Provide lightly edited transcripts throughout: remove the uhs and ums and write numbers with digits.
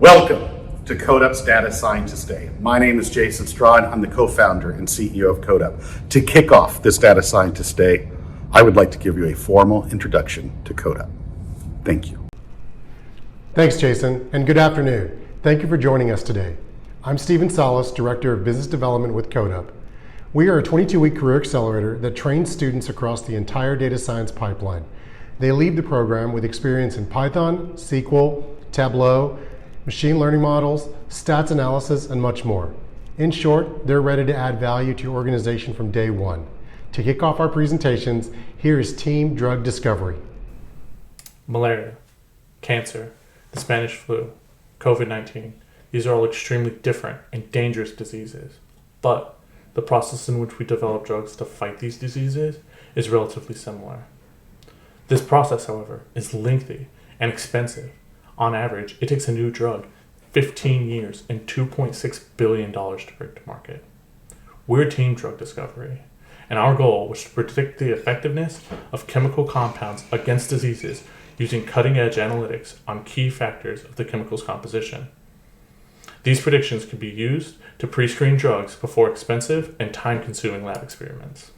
Welcome to Codeup's Data Scientist Day. My name is Jason Straw, and I'm the co-founder and CEO of Codeup. To kick off this Data Scientist Day, I would like to give you a formal introduction to Codeup. Thank you. Thanks, Jason, and good afternoon. Thank you for joining us today. I'm Stephen Salas, Director of Business Development with Codeup. We are a 22-week career accelerator that trains students across the entire data science pipeline. They leave the program with experience in Python, SQL, Tableau, machine learning models, stats analysis, and much more. In short, they're ready to add value to your organization from day one. To kick off our presentations, here is Team Drug Discovery. Malaria, cancer, the Spanish flu, COVID-19. These are all extremely different and dangerous diseases. But the process in which we develop drugs to fight these diseases is relatively similar. This process, however, is lengthy and expensive. On average, it takes a new drug 15 years and $2.6 billion to bring to market. We're Team Drug Discovery, and our goal was to predict the effectiveness of chemical compounds against diseases using cutting-edge analytics on key factors of the chemical's composition. These predictions can be used to pre-screen drugs before expensive and time-consuming lab experiments.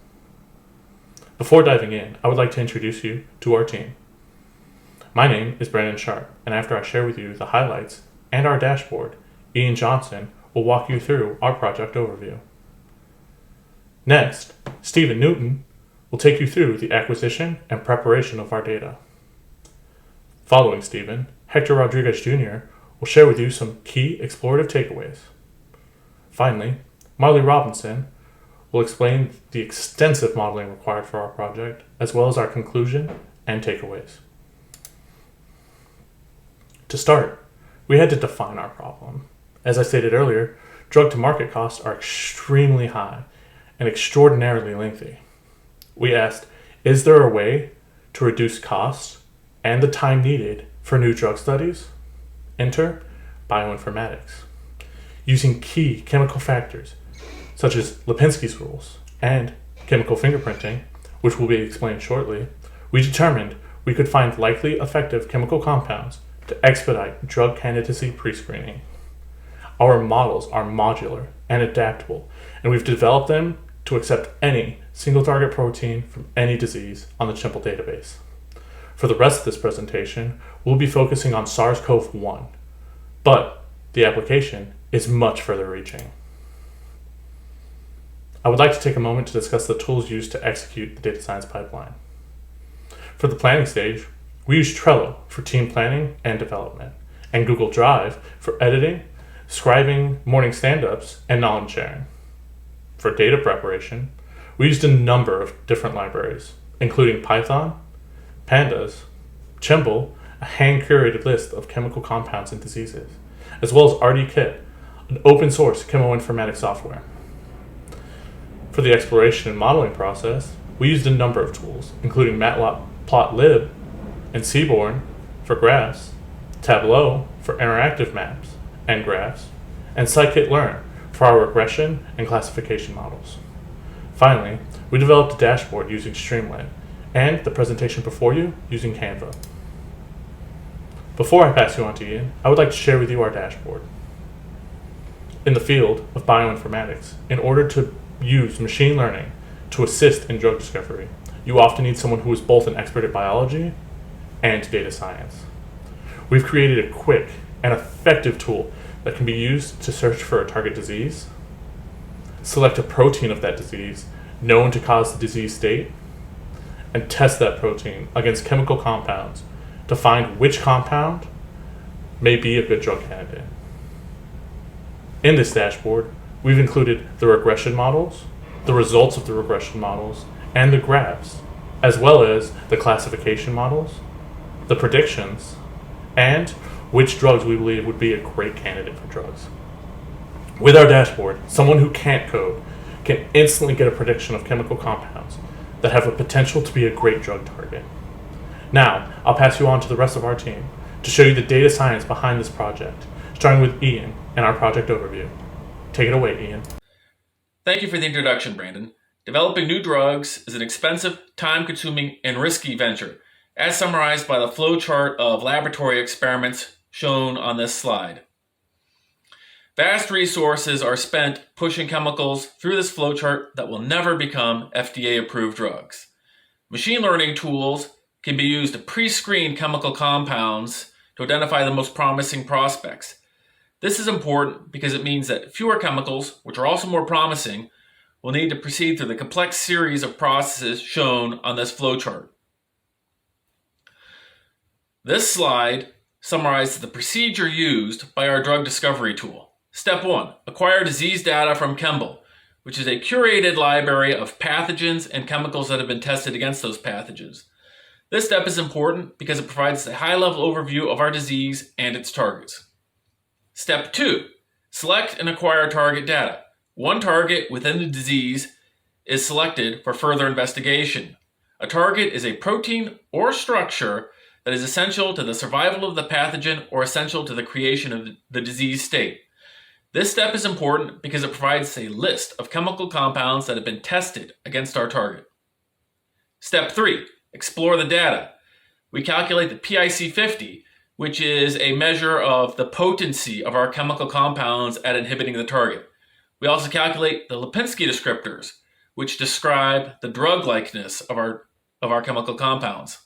Before diving in, I would like to introduce you to our team. My name is Brandon Sharp, and after I share with you the highlights and our dashboard, Ian Johnson will walk you through our project overview. Next, Stephen Newton will take you through the acquisition and preparation of our data. Following Stephen, Hector Rodriguez Jr. will share with you some key explorative takeaways. Finally, Marley Robinson will explain the extensive modeling required for our project, as well as our conclusion and takeaways. To start, we had to define our problem. As I stated earlier, drug-to-market costs are extremely high and extraordinarily lengthy. We asked, is there a way to reduce costs and the time needed for new drug studies? Enter bioinformatics. Using key chemical factors such as Lipinski's rules and chemical fingerprinting, which will be explained shortly, we determined we could find likely effective chemical compounds to expedite drug candidacy pre-screening. Our models are modular and adaptable, and we've developed them to accept any single target protein from any disease on the Chimple database. For the rest of this presentation, we'll be focusing on SARS-CoV-1, but the application is much further reaching. I would like to take a moment to discuss the tools used to execute the data science pipeline. For the planning stage, we use Trello for team planning and development, and Google Drive for editing, scribing, morning stand-ups, and knowledge sharing. For data preparation, we used a number of different libraries, including Python, Pandas, Chimple, a hand-curated list of chemical compounds and diseases, as well as RDKit, an open-source chemoinformatics software. For the exploration and modeling process, we used a number of tools, including Matplotlib and Seaborn for graphs, Tableau for interactive maps and graphs, and scikit-learn for our regression and classification models. Finally, we developed a dashboard using Streamlit and the presentation before you using Canva. Before I pass you on to Ian, I would like to share with you our dashboard. In the field of bioinformatics, in order to use machine learning to assist in drug discovery, you often need someone who is both an expert at biology and data science. We've created a quick and effective tool that can be used to search for a target disease, select a protein of that disease known to cause the disease state, and test that protein against chemical compounds to find which compound may be a good drug candidate. In this dashboard, we've included the regression models, the results of the regression models, and the graphs, as well as the classification models, the predictions, and which drugs we believe would be a great candidate for drugs. With our dashboard, someone who can't code can instantly get a prediction of chemical compounds that have a potential to be a great drug target. Now, I'll pass you on to the rest of our team to show you the data science behind this project, starting with Ian and our project overview. Take it away, Ian. Thank you for the introduction, Brandon. Developing new drugs is an expensive, time-consuming, and risky venture, as summarized by the flowchart of laboratory experiments shown on this slide. Vast resources are spent pushing chemicals through this flowchart that will never become FDA-approved drugs. Machine learning tools can be used to pre-screen chemical compounds to identify the most promising prospects. This is important because it means that fewer chemicals, which are also more promising, will need to proceed through the complex series of processes shown on this flowchart. This slide summarizes the procedure used by our drug discovery tool. Step 1, acquire disease data from Chembl, which is a curated library of pathogens and chemicals that have been tested against those pathogens. This step is important because it provides a high-level overview of our disease and its targets. Step 2, select and acquire target data. One target within the disease is selected for further investigation. A target is a protein or structure that is essential to the survival of the pathogen or essential to the creation of the disease state. This step is important because it provides a list of chemical compounds that have been tested against our target. Step 3, explore the data. We calculate the PIC50, which is a measure of the potency of our chemical compounds at inhibiting the target. We also calculate the Lipinski descriptors, which describe the drug-likeness of our chemical compounds.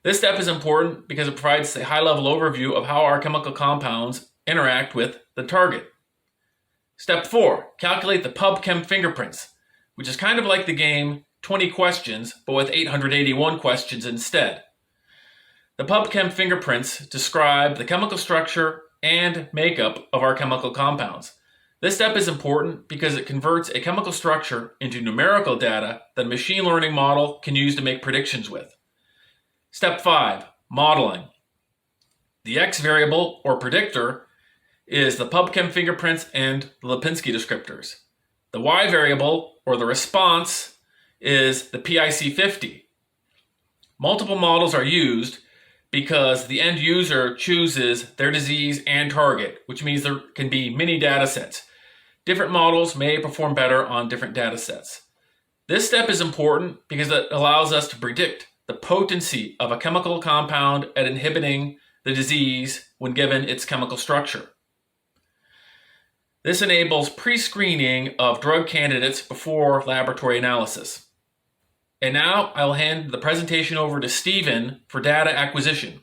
This step is important because it provides a high-level overview of how our chemical compounds interact with the target. Step 4, calculate the PubChem fingerprints, which is kind of like the game 20 questions, but with 881 questions instead. The PubChem fingerprints describe the chemical structure and makeup of our chemical compounds. This step is important because it converts a chemical structure into numerical data that a machine learning model can use to make predictions with. Step 5, modeling. The X variable, or predictor, is the PubChem fingerprints and the Lipinski descriptors. The Y variable, or the response, is the PIC50. Multiple models are used because the end user chooses their disease and target, which means there can be many data sets. Different models may perform better on different data sets. This step is important because it allows us to predict the potency of a chemical compound at inhibiting the disease when given its chemical structure. This enables pre-screening of drug candidates before laboratory analysis. And now I'll hand the presentation over to Stephen for data acquisition.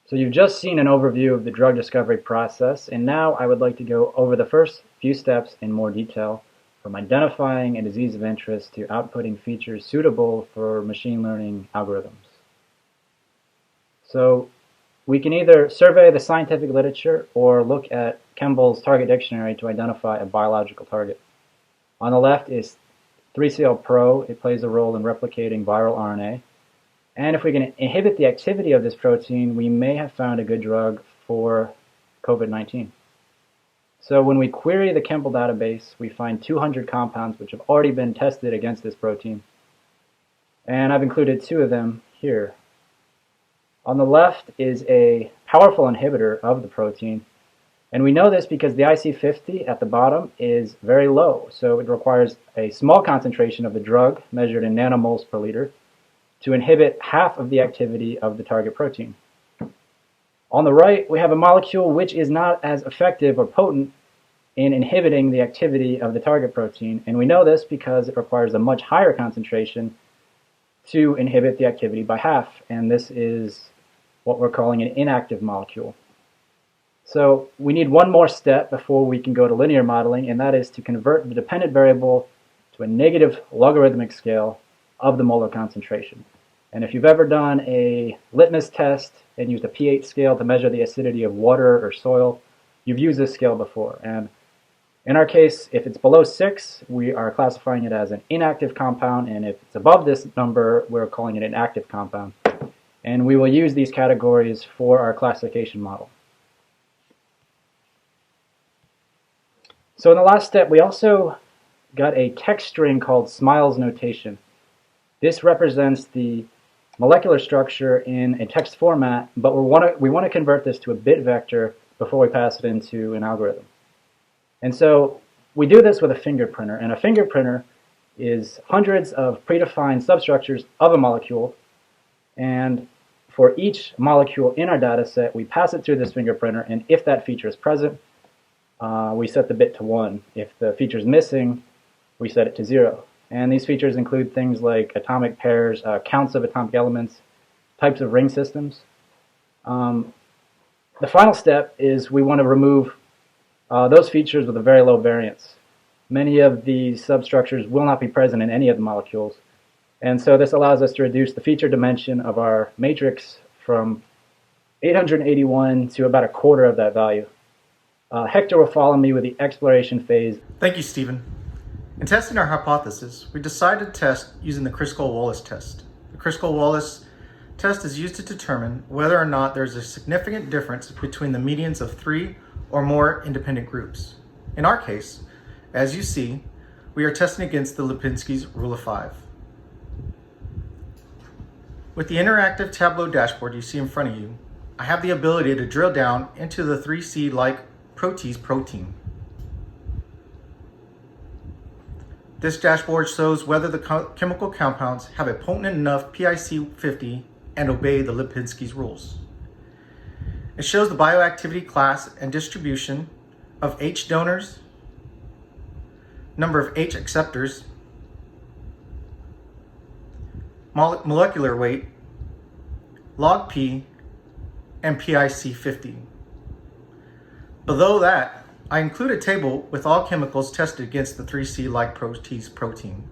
So you've just seen an overview of the drug discovery process, and now I would like to go over the first few steps in more detail, from identifying a disease of interest to outputting features suitable for machine learning algorithms. So we can either survey the scientific literature or look at Chembl's target dictionary to identify a biological target. On the left is 3CL Pro. It plays a role in replicating viral RNA. And if we can inhibit the activity of this protein, we may have found a good drug for COVID-19. So when we query the Chembl database, we find 200 compounds which have already been tested against this protein. And I've included 2 of them here. On the left is a powerful inhibitor of the protein. And we know this because the IC50 at the bottom is very low. So it requires a small concentration of the drug, measured in nanomoles per liter, to inhibit half of the activity of the target protein. On the right, we have a molecule which is not as effective or potent in inhibiting the activity of the target protein. And we know this because it requires a much higher concentration to inhibit the activity by half. And this is what we're calling an inactive molecule. So we need one more step before we can go to linear modeling, and that is to convert the dependent variable to a negative logarithmic scale of the molar concentration. And if you've ever done a litmus test and used a pH scale to measure the acidity of water or soil, you've used this scale before. And in our case, if it's below 6, we are classifying it as an inactive compound, and if it's above this number, we're calling it an active compound. And we will use these categories for our classification model. So in the last step, we also got a text string called Smiles notation. This represents the molecular structure in a text format, but we want to convert this to a bit vector before we pass it into an algorithm. And so we do this with a finger printer, and a finger printer is hundreds of predefined substructures of a molecule. And For each molecule in our data set, we pass it through this fingerprinter, and if that feature is present, we set the bit to 1. If the feature is missing, we set it to 0. And these features include things like atomic pairs, counts of atomic elements, types of ring systems. The final step is we want to remove those features with a very low variance. Many of these substructures will not be present in any of the molecules, and so this allows us to reduce the feature dimension of our matrix from 881 to about a quarter of that value. Hector will follow me with the exploration phase. Thank you, Stephen. In testing our hypothesis, we decided to test using the Kruskal-Wallis test. The Kruskal-Wallis test is used to determine whether or not there's a significant difference between the medians of 3 or more independent groups. In our case, as you see, we are testing against the Lipinski's rule of 5. With the interactive Tableau dashboard you see in front of you, I have the ability to drill down into the 3C-like protease protein. This dashboard shows whether the chemical compounds have a potent enough PIC50 and obey the Lipinski's rules. It shows the bioactivity class and distribution of H donors, number of H acceptors, molecular weight, log P, and PIC50. Below that, I include a table with all chemicals tested against the 3C-like protease protein.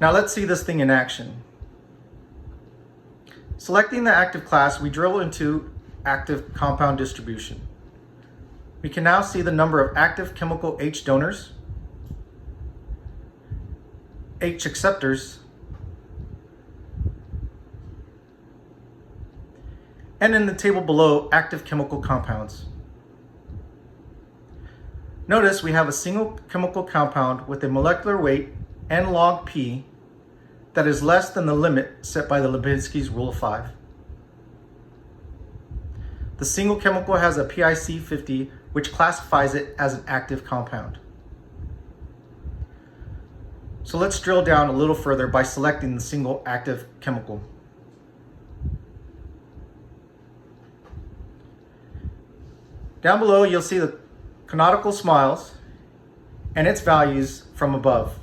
Now let's see this thing in action. Selecting the active class, we drill into active compound distribution. We can now see the number of active chemical H donors, H acceptors, and in the table below, active chemical compounds. Notice we have a single chemical compound with a molecular weight and log P that is less than the limit set by the Lipinski's rule of 5. The single chemical has a PIC50, which classifies it as an active compound. So let's drill down a little further by selecting the single active chemical. Down below, you'll see the canonical smiles and its values from above.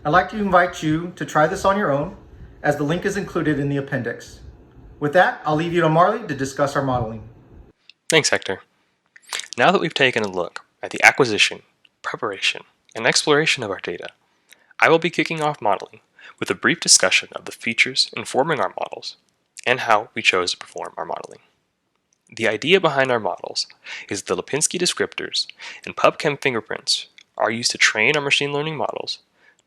I'd like to invite you to try this on your own, as the link is included in the appendix. With that, I'll leave you to Marley to discuss our modeling. Thanks, Hector. Now that we've taken a look at the acquisition, preparation, and exploration of our data, I will be kicking off modeling with a brief discussion of the features informing our models and how we chose to perform our modeling. The idea behind our models is the Lipinski descriptors and PubChem fingerprints are used to train our machine learning models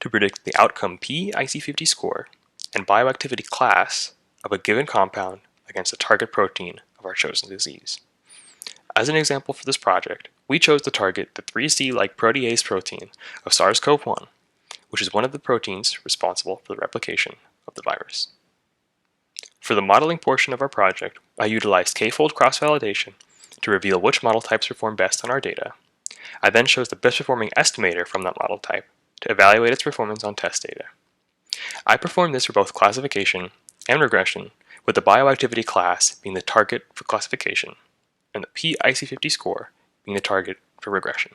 to predict the outcome PIC50 score and bioactivity class of a given compound against the target protein of our chosen disease. As an example for this project, we chose to target the 3C-like protease protein of SARS-CoV-1, which is one of the proteins responsible for the replication of the virus. For the modeling portion of our project, I utilized k-fold cross-validation to reveal which model types perform best on our data. I then chose the best performing estimator from that model type to evaluate its performance on test data. I performed this for both classification and regression, with the bioactivity class being the target for classification and the PIC50 score being the target for regression.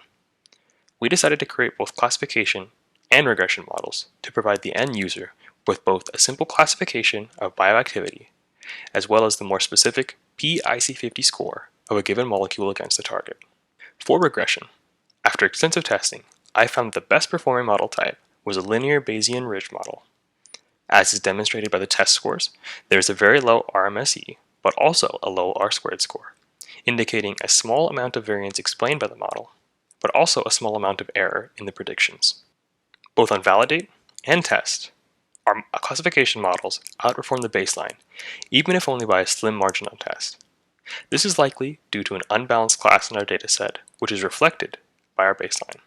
We decided to create both classification and regression models to provide the end user with both a simple classification of bioactivity as well as the more specific PIC50 score of a given molecule against the target. For regression, after extensive testing, I found that the best performing model type was a linear Bayesian ridge model. As is demonstrated by the test scores, there is a very low RMSE, but also a low R-squared score, indicating a small amount of variance explained by the model, but also a small amount of error in the predictions. Both on validate and test, our classification models outperform the baseline, even if only by a slim margin on test. This is likely due to an unbalanced class in our dataset, which is reflected by our baseline.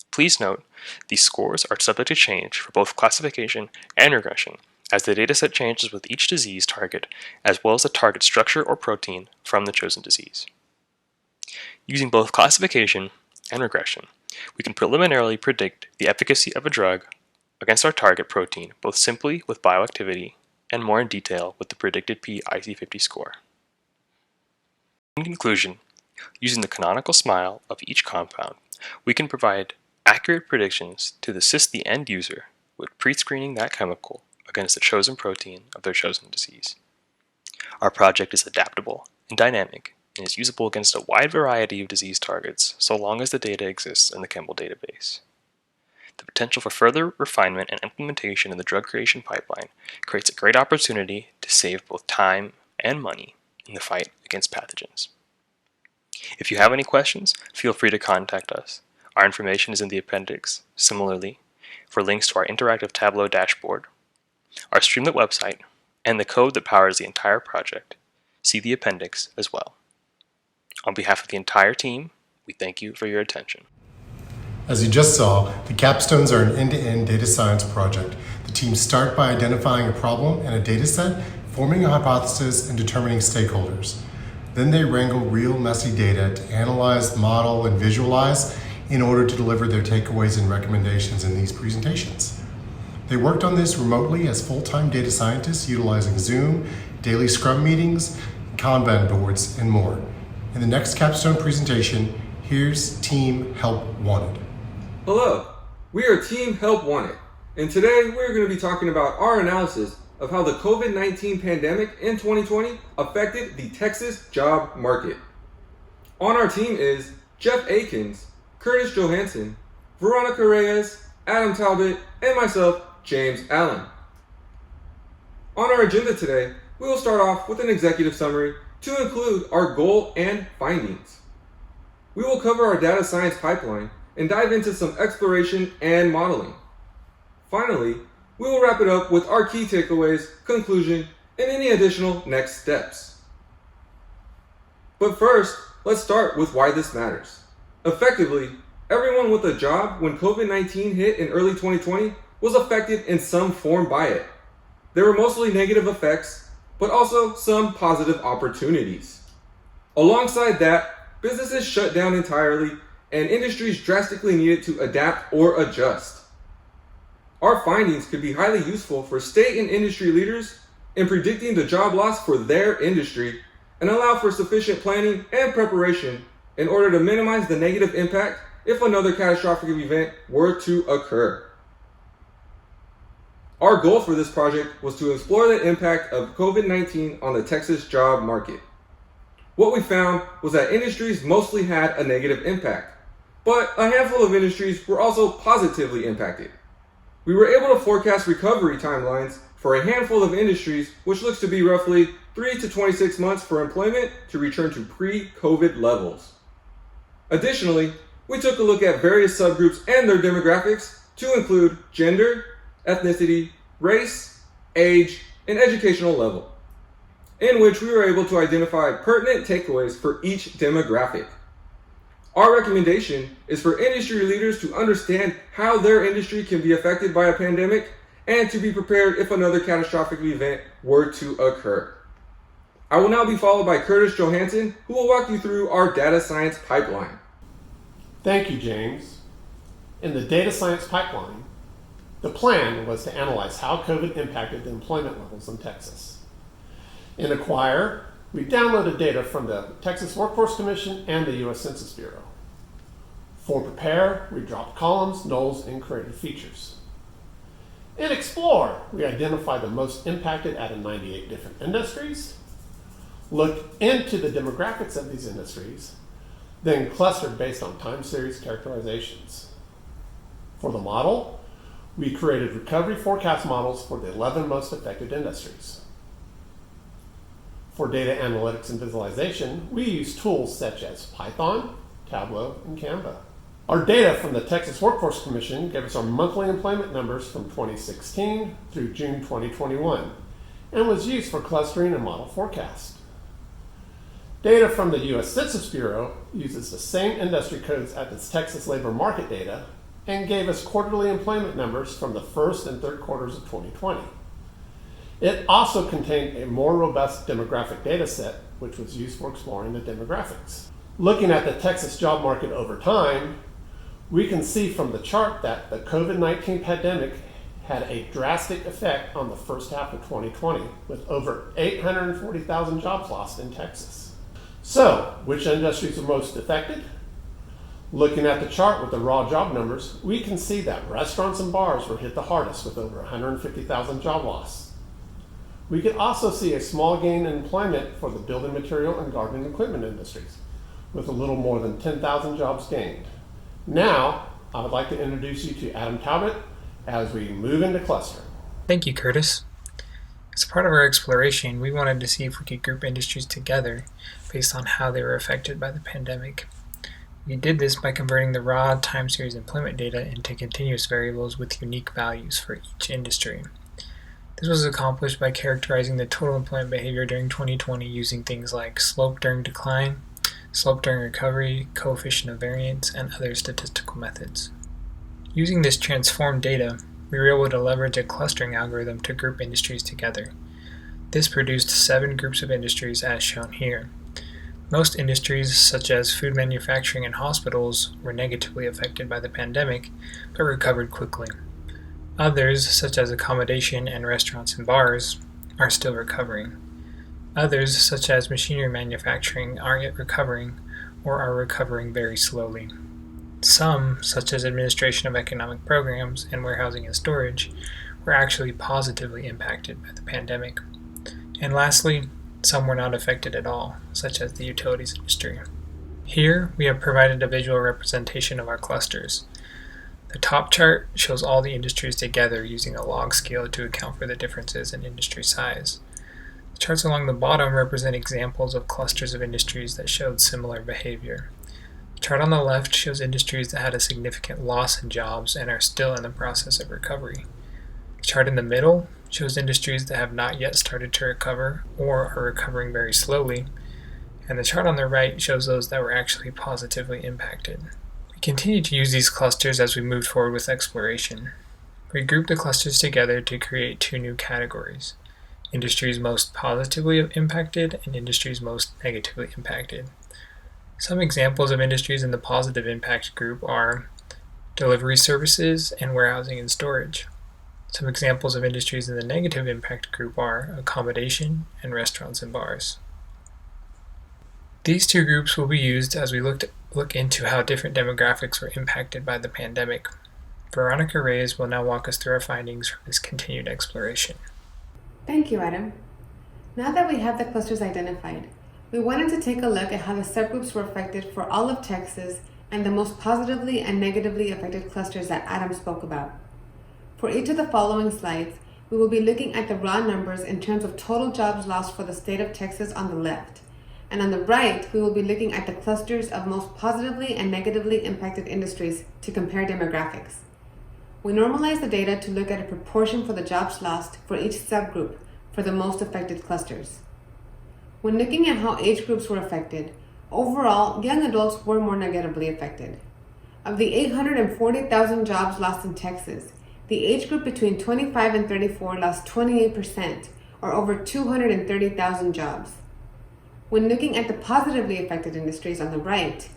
Please note, these scores are subject to change for both classification and regression, as the dataset changes with each disease target, as well as the target structure or protein from the chosen disease. Using both classification and regression, we can preliminarily predict the efficacy of a drug against our target protein both simply with bioactivity and more in detail with the predicted p-IC50 score. In conclusion, using the canonical SMILE of each compound, we can provide accurate predictions to assist the end user with pre-screening that chemical against the chosen protein of their chosen disease. Our project is adaptable and dynamic and is usable against a wide variety of disease targets so long as the data exists in the Chembl database. The potential for further refinement and implementation in the drug creation pipeline creates a great opportunity to save both time and money in the fight against pathogens. If you have any questions, feel free to contact us. Our information is in the appendix. Similarly, for links to our interactive Tableau dashboard, our Streamlit website, and the code that powers the entire project, see the appendix as well. On behalf of the entire team, we thank you for your attention. As you just saw, the Capstones are an end-to-end data science project. The teams start by identifying a problem and a data set, forming a hypothesis, and determining stakeholders. Then they wrangle real messy data to analyze, model, and visualize in order to deliver their takeaways and recommendations in these presentations. They worked on this remotely as full-time data scientists utilizing Zoom, daily Scrum meetings, Kanban boards, and more. In the next Capstone presentation, here's Team Help Wanted. Hello, we are Team Help Wanted, and today we're going to be talking about our analysis of how the COVID-19 pandemic in 2020 affected the Texas job market. On our team is Jeff Akins, Curtis Johansson, Veronica Reyes, Adam Talbot, and myself, James Allen. On our agenda today, we will start off with an executive summary to include our goal and findings. We will cover our data science pipeline and dive into some exploration and modeling. Finally, we will wrap it up with our key takeaways, conclusion, and any additional next steps. But first, let's start with why this matters. Effectively, everyone with a job when COVID-19 hit in early 2020 was affected in some form by it. There were mostly negative effects, but also some positive opportunities. Alongside that, businesses shut down entirely and industries drastically needed to adapt or adjust. Our findings could be highly useful for state and industry leaders in predicting the job loss for their industry and allow for sufficient planning and preparation in order to minimize the negative impact if another catastrophic event were to occur. Our goal for this project was to explore the impact of COVID-19 on the Texas job market. What we found was that industries mostly had a negative impact, but a handful of industries were also positively impacted. We were able to forecast recovery timelines for a handful of industries, which looks to be roughly 3 to 26 months for employment to return to pre-COVID levels. Additionally, we took a look at various subgroups and their demographics to include gender, ethnicity, race, age, and educational level, in which we were able to identify pertinent takeaways for each demographic. Our recommendation is for industry leaders to understand how their industry can be affected by a pandemic and to be prepared if another catastrophic event were to occur. I will now be followed by Curtis Johansson, who will walk you through our data science pipeline. Thank you, James. In the data science pipeline, the plan was to analyze how COVID impacted the employment levels in Texas. In Acquire, we downloaded data from the Texas Workforce Commission and the U.S. Census Bureau. For Prepare, we dropped columns, nulls, and created features. In Explore, we identified the most impacted out of 98 different industries, looked into the demographics of these industries, then clustered based on time series characterizations. For the model, we created recovery forecast models for the 11 most affected industries. For data analytics and visualization, we use tools such as Python, Tableau, and Canva. Our data from the Texas Workforce Commission gave us our monthly employment numbers from 2016 through June 2021 and was used for clustering and model forecast. Data from the U.S. Census Bureau uses the same industry codes as its Texas labor market data and gave us quarterly employment numbers from the first and third quarters of 2020. It also contained a more robust demographic data set, which was used for exploring the demographics. Looking at the Texas job market over time, we can see from the chart that the COVID-19 pandemic had a drastic effect on the first half of 2020, with over 840,000 jobs lost in Texas. So, which industries are most affected? Looking at the chart with the raw job numbers, we can see that restaurants and bars were hit the hardest with over 150,000 job loss. We could also see a small gain in employment for the building material and gardening equipment industries, with a little more than 10,000 jobs gained. Now, I would like to introduce you to Adam Talbot as we move into clustering. Thank you, Curtis. As part of our exploration, we wanted to see if we could group industries together based on how they were affected by the pandemic. We did this by converting the raw time series employment data into continuous variables with unique values for each industry. This was accomplished by characterizing the total employment behavior during 2020 using things like slope during decline, slope during recovery, coefficient of variance, and other statistical methods. Using this transformed data, we were able to leverage a clustering algorithm to group industries together. This produced 7 groups of industries as shown here. Most industries, such as food manufacturing and hospitals, were negatively affected by the pandemic, but recovered quickly. Others, such as accommodation and restaurants and bars, are still recovering. Others, such as machinery manufacturing, aren't yet recovering or are recovering very slowly. Some, such as administration of economic programs and warehousing and storage, were actually positively impacted by the pandemic. And lastly, some were not affected at all, such as the utilities industry. Here, we have provided a visual representation of our clusters. The top chart shows all the industries together using a log scale to account for the differences in industry size. The charts along the bottom represent examples of clusters of industries that showed similar behavior. The chart on the left shows industries that had a significant loss in jobs and are still in the process of recovery. The chart in the middle shows industries that have not yet started to recover or are recovering very slowly, and the chart on the right shows those that were actually positively impacted. We continued to use these clusters as we moved forward with exploration. We grouped the clusters together to create 2 new categories: industries most positively impacted and industries most negatively impacted. Some examples of industries in the positive impact group are delivery services and warehousing and storage. Some examples of industries in the negative impact group are accommodation and restaurants and bars. These 2 groups will be used as we look into how different demographics were impacted by the pandemic. Veronica Reyes will now walk us through our findings from this continued exploration. Thank you, Adam. Now that we have the clusters identified, we wanted to take a look at how the subgroups were affected for all of Texas and the most positively and negatively affected clusters that Adam spoke about. For each of the following slides, we will be looking at the raw numbers in terms of total jobs lost for the state of Texas on the left, and on the right, we will be looking at the clusters of most positively and negatively impacted industries to compare demographics. We normalize the data to look at a proportion for the jobs lost for each subgroup for the most affected clusters. When looking at how age groups were affected, overall, young adults were more negatively affected. Of the 840,000 jobs lost in Texas, the age group between 25 and 34 lost 28%, or over 230,000 jobs. When looking at the positively affected industries on the right,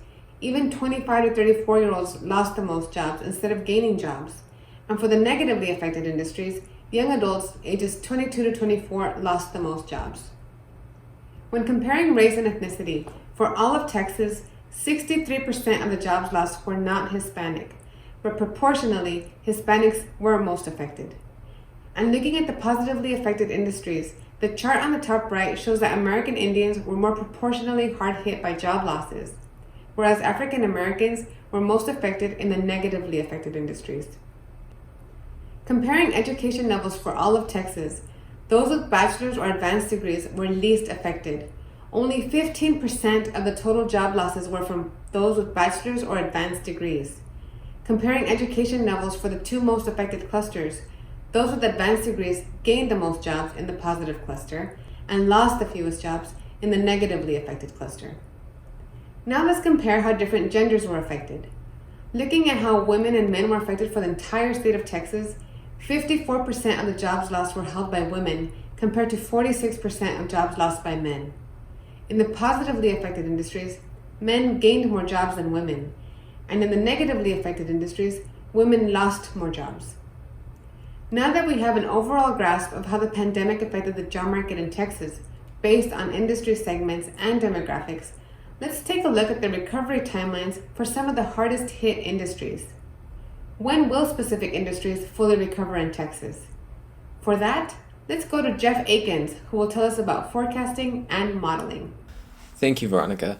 even 25 to 34-year-olds lost the most jobs instead of gaining jobs. And for the negatively affected industries, young adults ages 22 to 24 lost the most jobs. When comparing race and ethnicity, for all of Texas, 63% of the jobs lost were not Hispanic, but proportionally, Hispanics were most affected. And looking at the positively affected industries, the chart on the top right shows that American Indians were more proportionally hard hit by job losses, whereas African Americans were most affected in the negatively affected industries. Comparing education levels for all of Texas, those with bachelor's or advanced degrees were least affected. Only 15% of the total job losses were from those with bachelor's or advanced degrees. Comparing education levels for the 2 most affected clusters, those with advanced degrees gained the most jobs in the positive cluster and lost the fewest jobs in the negatively affected cluster. Now let's compare how different genders were affected. Looking at how women and men were affected for the entire state of Texas, 54% of the jobs lost were held by women compared to 46% of jobs lost by men. In the positively affected industries, men gained more jobs than women, and in the negatively affected industries, women lost more jobs. Now that we have an overall grasp of how the pandemic affected the job market in Texas, based on industry segments and demographics, let's take a look at the recovery timelines for some of the hardest hit industries. When will specific industries fully recover in Texas? For that, let's go to Jeff Akins, who will tell us about forecasting and modeling. Thank you, Veronica.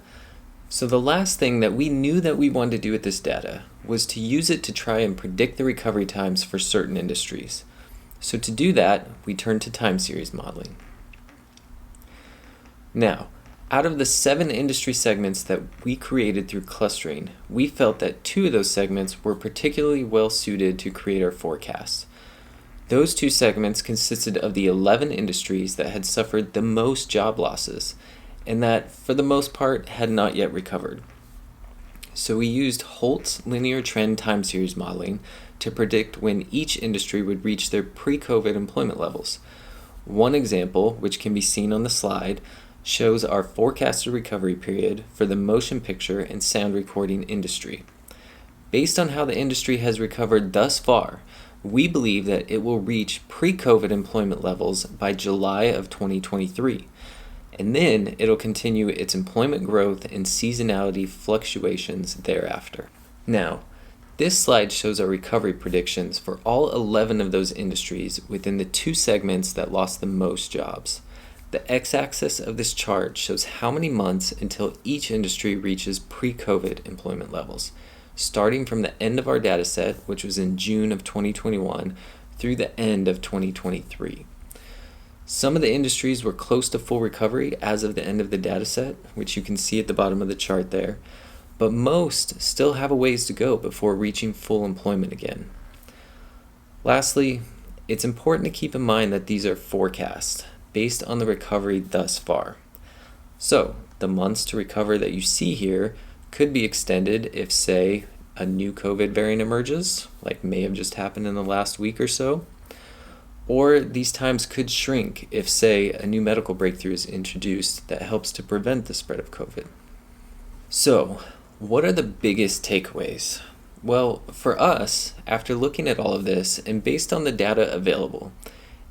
So the last thing that we knew that we wanted to do with this data was to use it to try and predict the recovery times for certain industries. So to do that, we turned to time series modeling. Now, out of the 7 industry segments that we created through clustering, we felt that 2 of those segments were particularly well suited to create our forecasts. Those 2 segments consisted of the 11 industries that had suffered the most job losses, and that, for the most part, had not yet recovered. So we used Holt's linear trend time series modeling to predict when each industry would reach their pre-COVID employment levels. One example, which can be seen on the slide, shows our forecasted recovery period for the motion picture and sound recording industry. Based on how the industry has recovered thus far, we believe that it will reach pre-COVID employment levels by July of 2023. And then it'll continue its employment growth and seasonality fluctuations thereafter. Now, this slide shows our recovery predictions for all 11 of those industries within the 2 segments that lost the most jobs. The x-axis of this chart shows how many months until each industry reaches pre-COVID employment levels, starting from the end of our data set, which was in June of 2021, through the end of 2023. Some of the industries were close to full recovery as of the end of the dataset, which you can see at the bottom of the chart there, but most still have a ways to go before reaching full employment again. Lastly, it's important to keep in mind that these are forecasts based on the recovery thus far. So, the months to recover that you see here could be extended if, say, a new COVID variant emerges, like may have just happened in the last week or so. Or these times could shrink if, say, a new medical breakthrough is introduced that helps to prevent the spread of COVID. So, what are the biggest takeaways? Well, for us, after looking at all of this and based on the data available,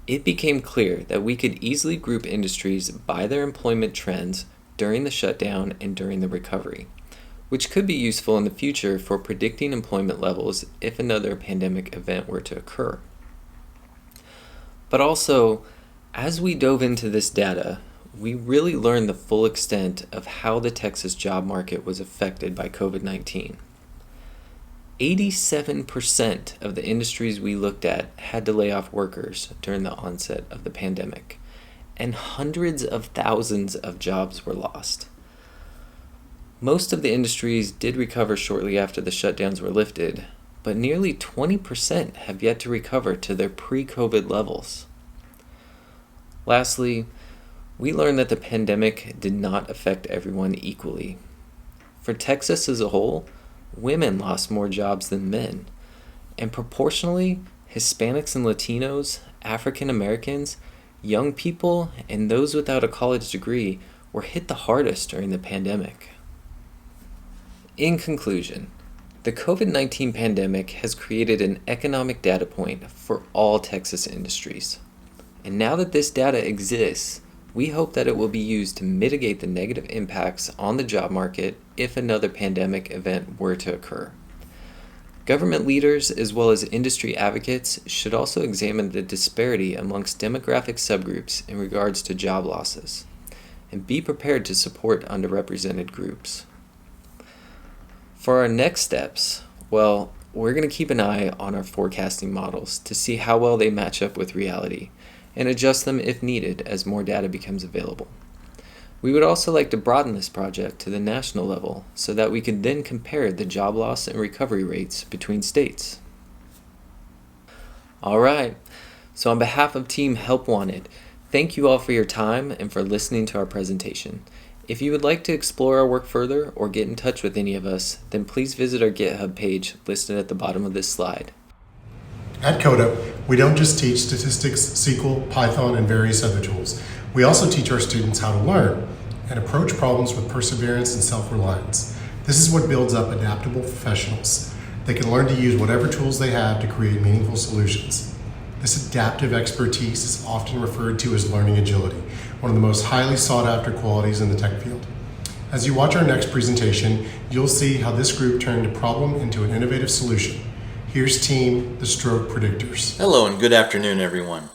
it became clear that we could easily group industries by their employment trends during the shutdown and during the recovery, which could be useful in the future for predicting employment levels if another pandemic event were to occur. But also, as we dove into this data, we really learned the full extent of how the Texas job market was affected by COVID-19. 87% of the industries we looked at had to lay off workers during the onset of the pandemic, and hundreds of thousands of jobs were lost. Most of the industries did recover shortly after the shutdowns were lifted, but nearly 20% have yet to recover to their pre-COVID levels. Lastly, we learned that the pandemic did not affect everyone equally. For Texas as a whole, women lost more jobs than men, and proportionally, Hispanics and Latinos, African Americans, young people, and those without a college degree were hit the hardest during the pandemic. In conclusion, the COVID-19 pandemic has created an economic data point for all Texas industries. And now that this data exists, we hope that it will be used to mitigate the negative impacts on the job market if another pandemic event were to occur. Government leaders as well as industry advocates should also examine the disparity amongst demographic subgroups in regards to job losses, and be prepared to support underrepresented groups. For our next steps, well, we're going to keep an eye on our forecasting models to see how well they match up with reality, and adjust them if needed as more data becomes available. We would also like to broaden this project to the national level so that we could then compare the job loss and recovery rates between states. All right, so on behalf of Team Help Wanted, thank you all for your time and for listening to our presentation. If you would like to explore our work further or get in touch with any of us, then please visit our GitHub page listed at the bottom of this slide. At Codeup, we don't just teach statistics, SQL, Python, and various other tools. We also teach our students how to learn and approach problems with perseverance and self-reliance. This is what builds up adaptable professionals. They can learn to use whatever tools they have to create meaningful solutions. This adaptive expertise is often referred to as learning agility, one of the most highly sought after qualities in the tech field. As you watch our next presentation, you'll see how this group turned a problem into an innovative solution. Here's Team the Stroke Predictors. Hello and good afternoon, everyone.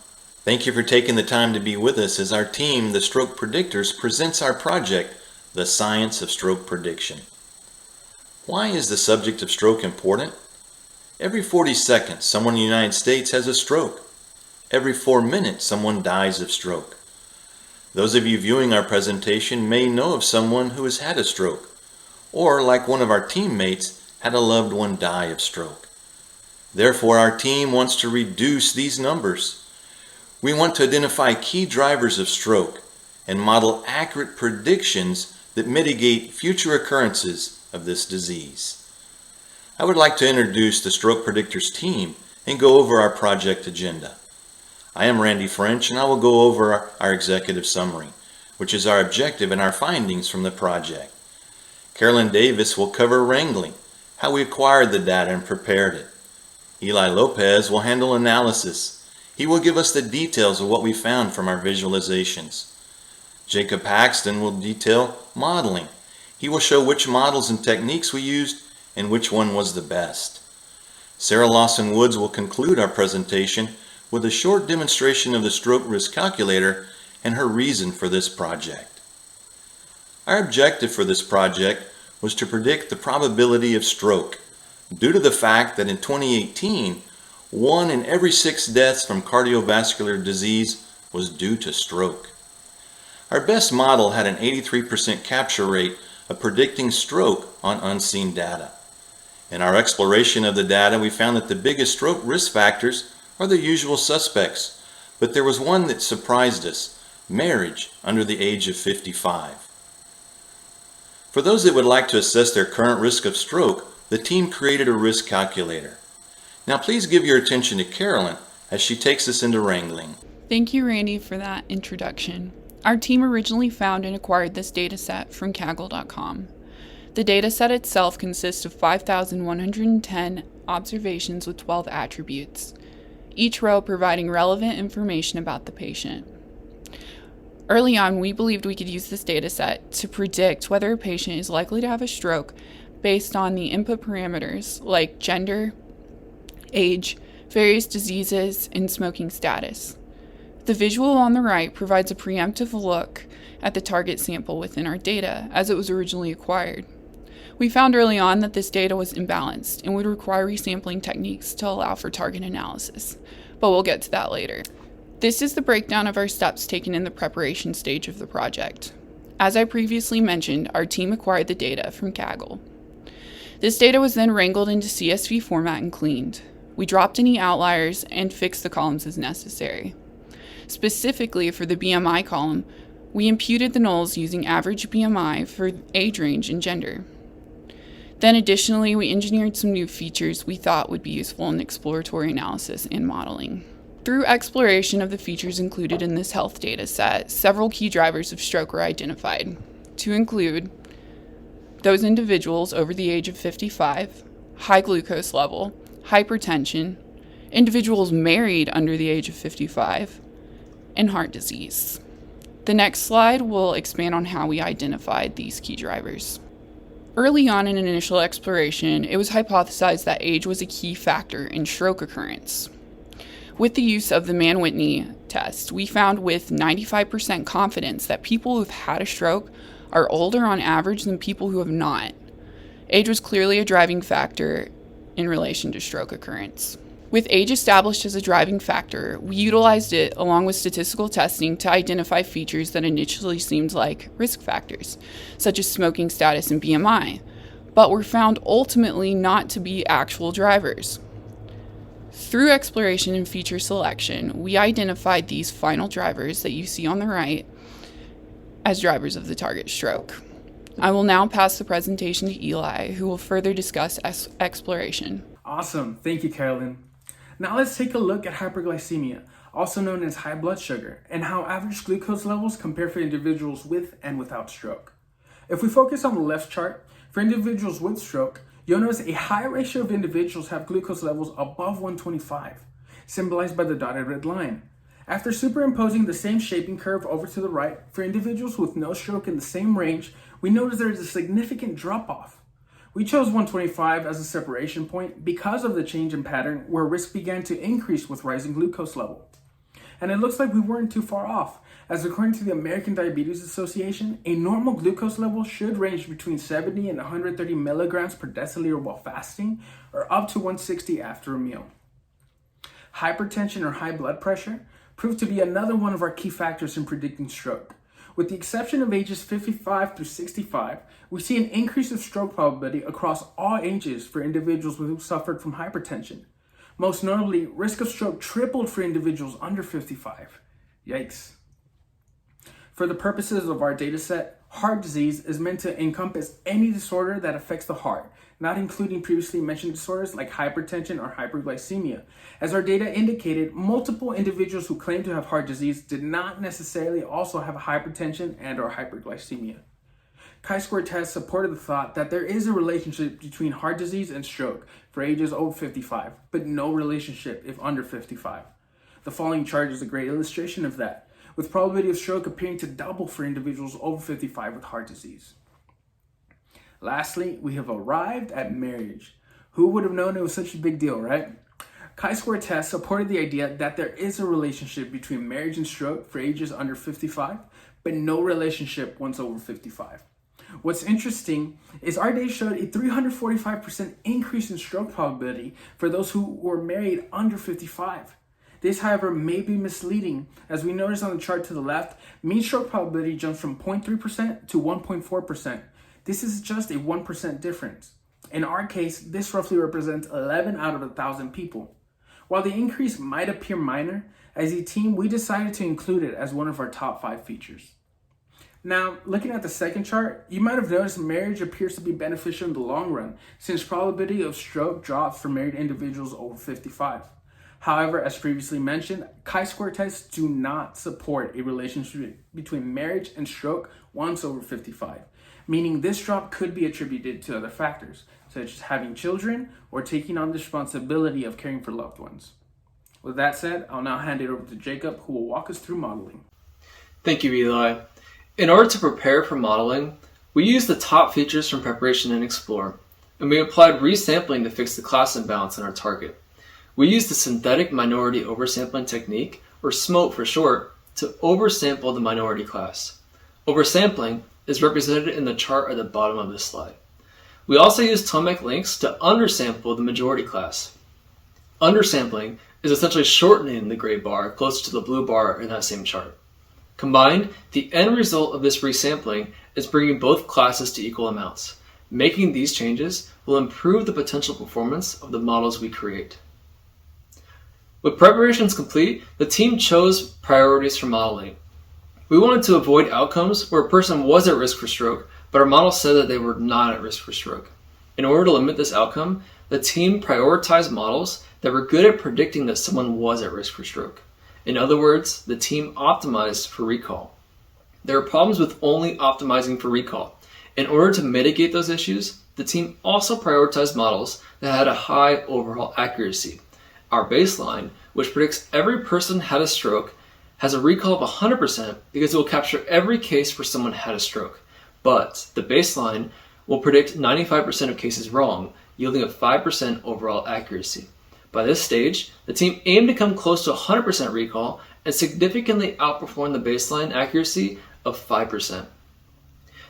Thank you for taking the time to be with us as our team, the Stroke Predictors, presents our project, The Science of Stroke Prediction. Why is the subject of stroke important? Every 40 seconds, someone in the United States has a stroke. Every 4 minutes, someone dies of stroke. Those of you viewing our presentation may know of someone who has had a stroke, or like one of our teammates, had a loved one die of stroke. Therefore, our team wants to reduce these numbers. We want to identify key drivers of stroke and model accurate predictions that mitigate future occurrences of this disease. I would like to introduce the Stroke Predictors team and go over our project agenda. I am Randy French, and I will go over our executive summary, which is our objective and our findings from the project. Carolyn Davis will cover wrangling, how we acquired the data and prepared it. Eli Lopez will handle analysis. He will give us the details of what we found from our visualizations. Jacob Paxton will detail modeling. He will show which models and techniques we used and which one was the best. Sarah Lawson Woods will conclude our presentation with a short demonstration of the stroke risk calculator and her reason for this project. Our objective for this project was to predict the probability of stroke due to the fact that in 2018, 1 in every 6 deaths from cardiovascular disease was due to stroke. Our best model had an 83% capture rate of predicting stroke on unseen data. In our exploration of the data, we found that the biggest stroke risk factors are the usual suspects, but there was one that surprised us: marriage under the age of 55. For those that would like to assess their current risk of stroke, the team created a risk calculator. Now please give your attention to Carolyn as she takes us into wrangling. Thank you, Randy, for that introduction. Our team originally found and acquired this dataset from Kaggle.com. The dataset itself consists of 5,110 observations with 12 attributes, each row providing relevant information about the patient. Early on, we believed we could use this dataset to predict whether a patient is likely to have a stroke based on the input parameters like gender, age, various diseases, and smoking status. The visual on the right provides a preemptive look at the target sample within our data as it was originally acquired. We found early on that this data was imbalanced and would require resampling techniques to allow for target analysis, but we'll get to that later. This is the breakdown of our steps taken in the preparation stage of the project. As I previously mentioned, our team acquired the data from Kaggle. This data was then wrangled into CSV format and cleaned. We dropped any outliers and fixed the columns as necessary. Specifically for the BMI column, we imputed the nulls using average BMI for age range and gender. Then additionally, we engineered some new features we thought would be useful in exploratory analysis and modeling. Through exploration of the features included in this health data set, several key drivers of stroke were identified, to include those individuals over the age of 55, high glucose level, hypertension, individuals married under the age of 55, and heart disease. The next slide will expand on how we identified these key drivers. Early on in initial exploration, it was hypothesized that age was a key factor in stroke occurrence. With the use of the Mann-Whitney test, we found with 95% confidence that people who've had a stroke are older on average than people who have not. Age was clearly a driving factor in relation to stroke occurrence. With age established as a driving factor, we utilized it along with statistical testing to identify features that initially seemed like risk factors, such as smoking status and BMI, but were found ultimately not to be actual drivers. Through exploration and feature selection, we identified these final drivers that you see on the right as drivers of the target stroke. I will now pass the presentation to Eli, who will further discuss exploration. Awesome. Thank you, Carolyn. Now let's take a look at hyperglycemia, also known as high blood sugar, and how average glucose levels compare for individuals with and without stroke. If we focus on the left chart, for individuals with stroke, you'll notice a high ratio of individuals have glucose levels above 125. symbolized by the dotted red line. After superimposing the same shaping curve over to the right, for individuals with no stroke in the same range, we notice there is a significant drop-off. We chose 125 as a separation point because of the change in pattern where risk began to increase with rising glucose level. And it looks like we weren't too far off, as according to the American Diabetes Association, a normal glucose level should range between 70 and 130 milligrams per deciliter while fasting, or up to 160 after a meal. Hypertension or high blood pressure proved to be another one of our key factors in predicting stroke. With the exception of ages 55 through 65, we see an increase of stroke probability across all ages for individuals who suffered from hypertension. Most notably, risk of stroke tripled for individuals under 55. Yikes. For the purposes of our data set, heart disease is meant to encompass any disorder that affects the heart, not including previously mentioned disorders like hypertension or hyperglycemia. As our data indicated, multiple individuals who claim to have heart disease did not necessarily also have hypertension and or hyperglycemia. Chi-square tests supported the thought that there is a relationship between heart disease and stroke for ages over 55, but no relationship if under 55. The following chart is a great illustration of that, with probability of stroke appearing to double for individuals over 55 with heart disease. Lastly, we have arrived at marriage. Who would have known it was such a big deal, right? Chi-square tests supported the idea that there is a relationship between marriage and stroke for ages under 55, but no relationship once over 55. What's interesting is our data showed a 345% increase in stroke probability for those who were married under 55. This, however, may be misleading, as we notice on the chart to the left, mean stroke probability jumps from 0.3% to 1.4%. This is just a 1% difference. In our case, this roughly represents 11 out of 1,000 people. While the increase might appear minor, as a team, we decided to include it as one of our top 5 features. Now, looking at the second chart, you might have noticed marriage appears to be beneficial in the long run, since probability of stroke drops for married individuals over 55. However, as previously mentioned, chi-square tests do not support a relationship between marriage and stroke once over 55, meaning this drop could be attributed to other factors, such as having children or taking on the responsibility of caring for loved ones. With that said, I'll now hand it over to Jacob, who will walk us through modeling. Thank you, Eli. In order to prepare for modeling, we used the top features from Preparation and Explore, and we applied resampling to fix the class imbalance in our target. We used the synthetic minority oversampling technique, or SMOTE for short, to oversample the minority class. Oversampling is represented in the chart at the bottom of this slide. We also used Tomek links to undersample the majority class. Undersampling is essentially shortening the gray bar close to the blue bar in that same chart. Combined, the end result of this resampling is bringing both classes to equal amounts. Making these changes will improve the potential performance of the models we create. With preparations complete, the team chose priorities for modeling. We wanted to avoid outcomes where a person was at risk for stroke, but our model said that they were not at risk for stroke. In order to limit this outcome, the team prioritized models that were good at predicting that someone was at risk for stroke. In other words, the team optimized for recall. There are problems with only optimizing for recall. In order to mitigate those issues, the team also prioritized models that had a high overall accuracy. Our baseline, which predicts every person had a stroke, has a recall of 100% because it will capture every case where someone had a stroke. But the baseline will predict 95% of cases wrong, yielding a 5% overall accuracy. By this stage, the team aimed to come close to 100% recall and significantly outperform the baseline accuracy of 5%.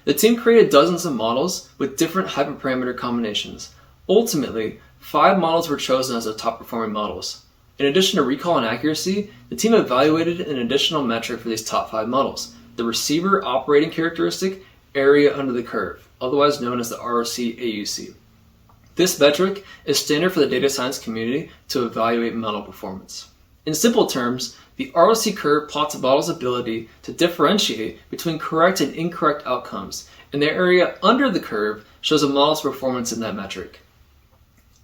The team created dozens of models with different hyperparameter combinations. Ultimately, 5 models were chosen as the top performing models. In addition to recall and accuracy, the team evaluated an additional metric for these top 5 models, the receiver operating characteristic area under the curve, otherwise known as the ROC-AUC. This metric is standard for the data science community to evaluate model performance. In simple terms, the ROC curve plots a model's ability to differentiate between correct and incorrect outcomes, and the area under the curve shows a model's performance in that metric.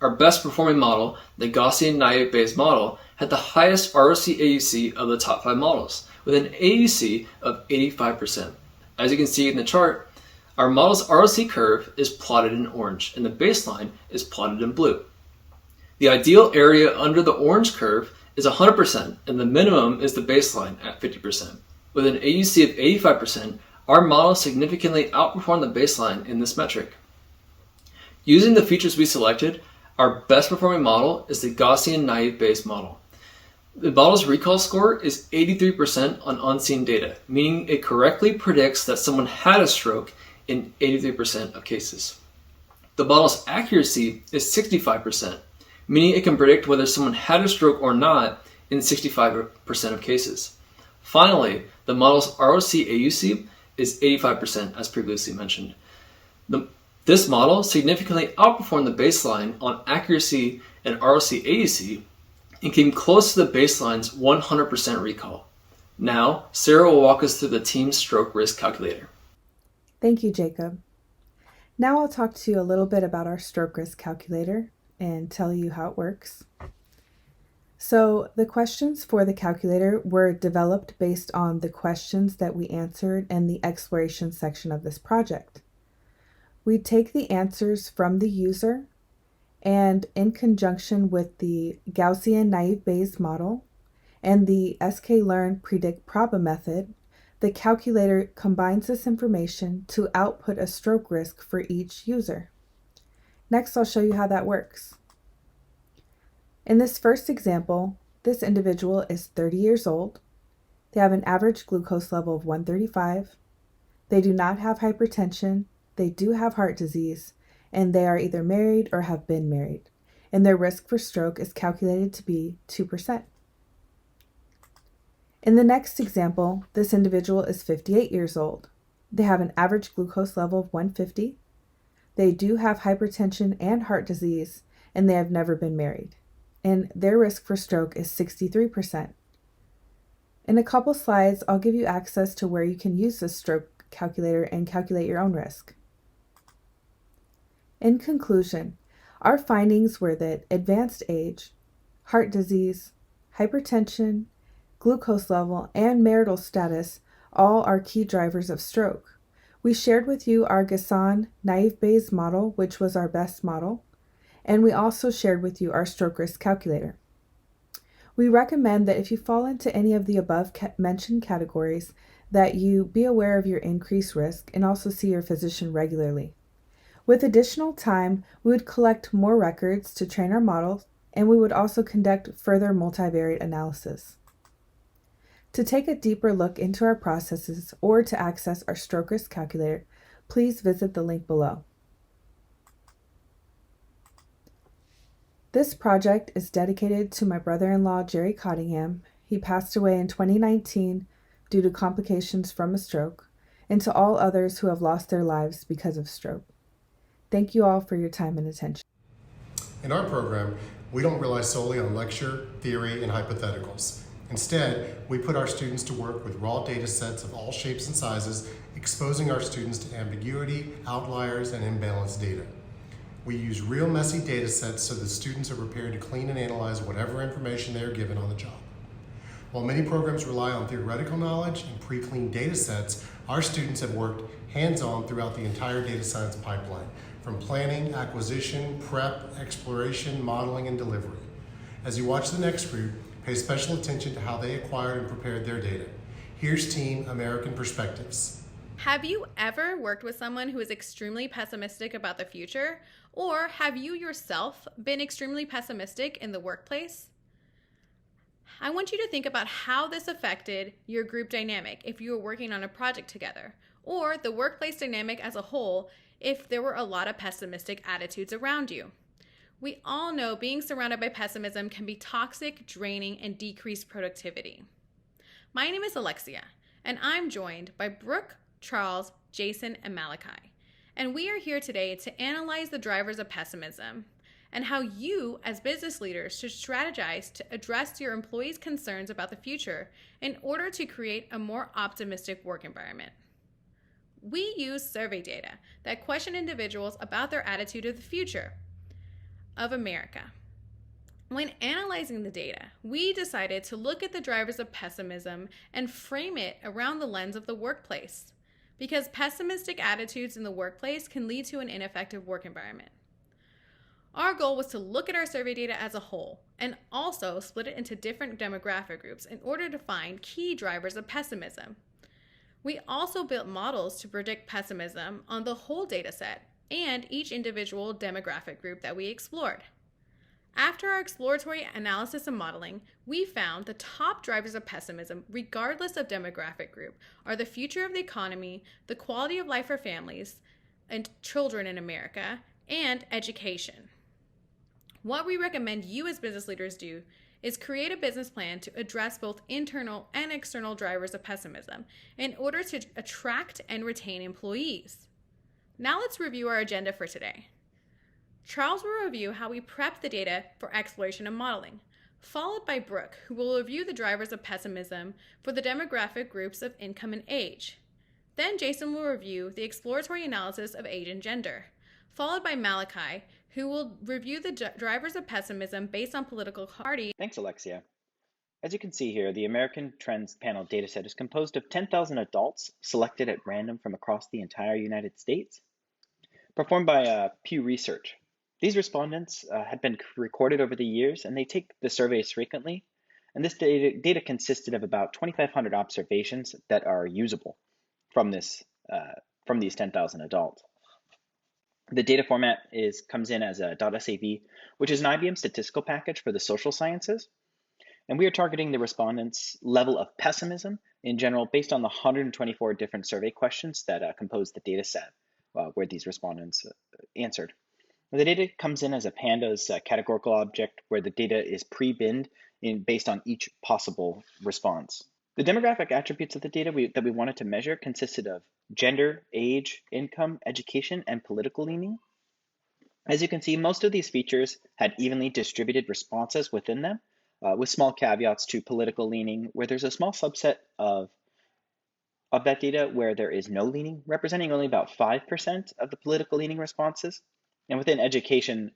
Our best performing model, the Gaussian naive Bayes model, had the highest ROC-AUC of the top 5 models, with an AUC of 85%. As you can see in the chart, our model's ROC curve is plotted in orange, and the baseline is plotted in blue. The ideal area under the orange curve is 100%, and the minimum is the baseline at 50%. With an AUC of 85%, our model significantly outperformed the baseline in this metric. Using the features we selected, our best performing model is the Gaussian naive Bayes model. The model's recall score is 83% on unseen data, meaning it correctly predicts that someone had a stroke in 83% of cases. The model's accuracy is 65%, meaning it can predict whether someone had a stroke or not in 65% of cases. Finally, the model's ROC-AUC is 85%, as previously mentioned. This model significantly outperformed the baseline on accuracy and ROC-AUC and came close to the baseline's 100% recall. Now, Sarah will walk us through the team's stroke risk calculator. Thank you, Jacob. Now I'll talk to you a little bit about our stroke risk calculator and tell you how it works. So the questions for the calculator were developed based on the questions that we answered in the exploration section of this project. We take the answers from the user, and in conjunction with the Gaussian naive Bayes model and the sklearn predict proba method, the calculator combines this information to output a stroke risk for each user. Next, I'll show you how that works. In this first example, this individual is 30 years old. They have an average glucose level of 135. They do not have hypertension. They do have heart disease, and they are either married or have been married, and their risk for stroke is calculated to be 2%. In the next example, this individual is 58 years old. They have an average glucose level of 150. They do have hypertension and heart disease, and they have never been married, and their risk for stroke is 63%. In a couple slides, I'll give you access to where you can use this stroke calculator and calculate your own risk. In conclusion, our findings were that advanced age, heart disease, hypertension, glucose level, and marital status all are key drivers of stroke. We shared with you our Gaussian naive Bayes model, which was our best model, and we also shared with you our stroke risk calculator. We recommend that if you fall into any of the above mentioned categories, that you be aware of your increased risk and also see your physician regularly. With additional time, we would collect more records to train our models, and we would also conduct further multivariate analysis. To take a deeper look into our processes or to access our stroke risk calculator, please visit the link below. This project is dedicated to my brother-in-law, Jerry Cottingham. He passed away in 2019 due to complications from a stroke, and to all others who have lost their lives because of stroke. Thank you all for your time and attention. In our program, we don't rely solely on lecture, theory, and hypotheticals. Instead, we put our students to work with raw data sets of all shapes and sizes, exposing our students to ambiguity, outliers, and imbalanced data. We use real messy data sets so that students are prepared to clean and analyze whatever information they are given on the job. While many programs rely on theoretical knowledge and pre-cleaned data sets, our students have worked hands-on throughout the entire data science pipeline, from planning, acquisition, prep, exploration, modeling, and delivery. As you watch the next group, pay special attention to how they acquired and prepared their data. Here's Team American Perspectives. Have you ever worked with someone who is extremely pessimistic about the future? Or have you yourself been extremely pessimistic in the workplace? I want you to think about how this affected your group dynamic if you were working on a project together, or the workplace dynamic as a whole if there were a lot of pessimistic attitudes around you. We all know being surrounded by pessimism can be toxic, draining, and decrease productivity. My name is Alexia, and I'm joined by Brooke, Charles, Jason, and Malachi. And we are here today to analyze the drivers of pessimism and how you, as business leaders, should strategize to address your employees' concerns about the future in order to create a more optimistic work environment. We use survey data that question individuals about their attitude of the future of America. When analyzing the data, we decided to look at the drivers of pessimism and frame it around the lens of the workplace, because pessimistic attitudes in the workplace can lead to an ineffective work environment. Our goal was to look at our survey data as a whole and also split it into different demographic groups in order to find key drivers of pessimism. We also built models to predict pessimism on the whole dataset and each individual demographic group that we explored. After our exploratory analysis and modeling, we found the top drivers of pessimism, regardless of demographic group, are the future of the economy, the quality of life for families and children in America, and education. What we recommend you as business leaders do is create a business plan to address both internal and external drivers of pessimism in order to attract and retain employees. Now let's review our agenda for today. Charles will review how we prep the data for exploration and modeling, followed by Brooke, who will review the drivers of pessimism for the demographic groups of income and age. Then Jason will review the exploratory analysis of age and gender, followed by Malachi, who will review the drivers of pessimism based on political party. Thanks, Alexia. As you can see here, the American Trends Panel dataset is composed of 10,000 adults selected at random from across the entire United States, performed by Pew Research. These respondents had been recorded over the years, and they take the surveys frequently. And this data consisted of about 2,500 observations that are usable from these 10,000 adults. The data format comes in as a .sav, which is an IBM statistical package for the social sciences. And we are targeting the respondents' level of pessimism in general based on the 124 different survey questions that compose the data set where these respondents answered. The data comes in as a pandas categorical object where the data is pre-binned based on each possible response. The demographic attributes of the data that we wanted to measure consisted of gender, age, income, education, and political leaning. As you can see, most of these features had evenly distributed responses within them, with small caveats to political leaning, where there's a small subset of that data where there is no leaning, representing only about 5% of the political leaning responses. And within education,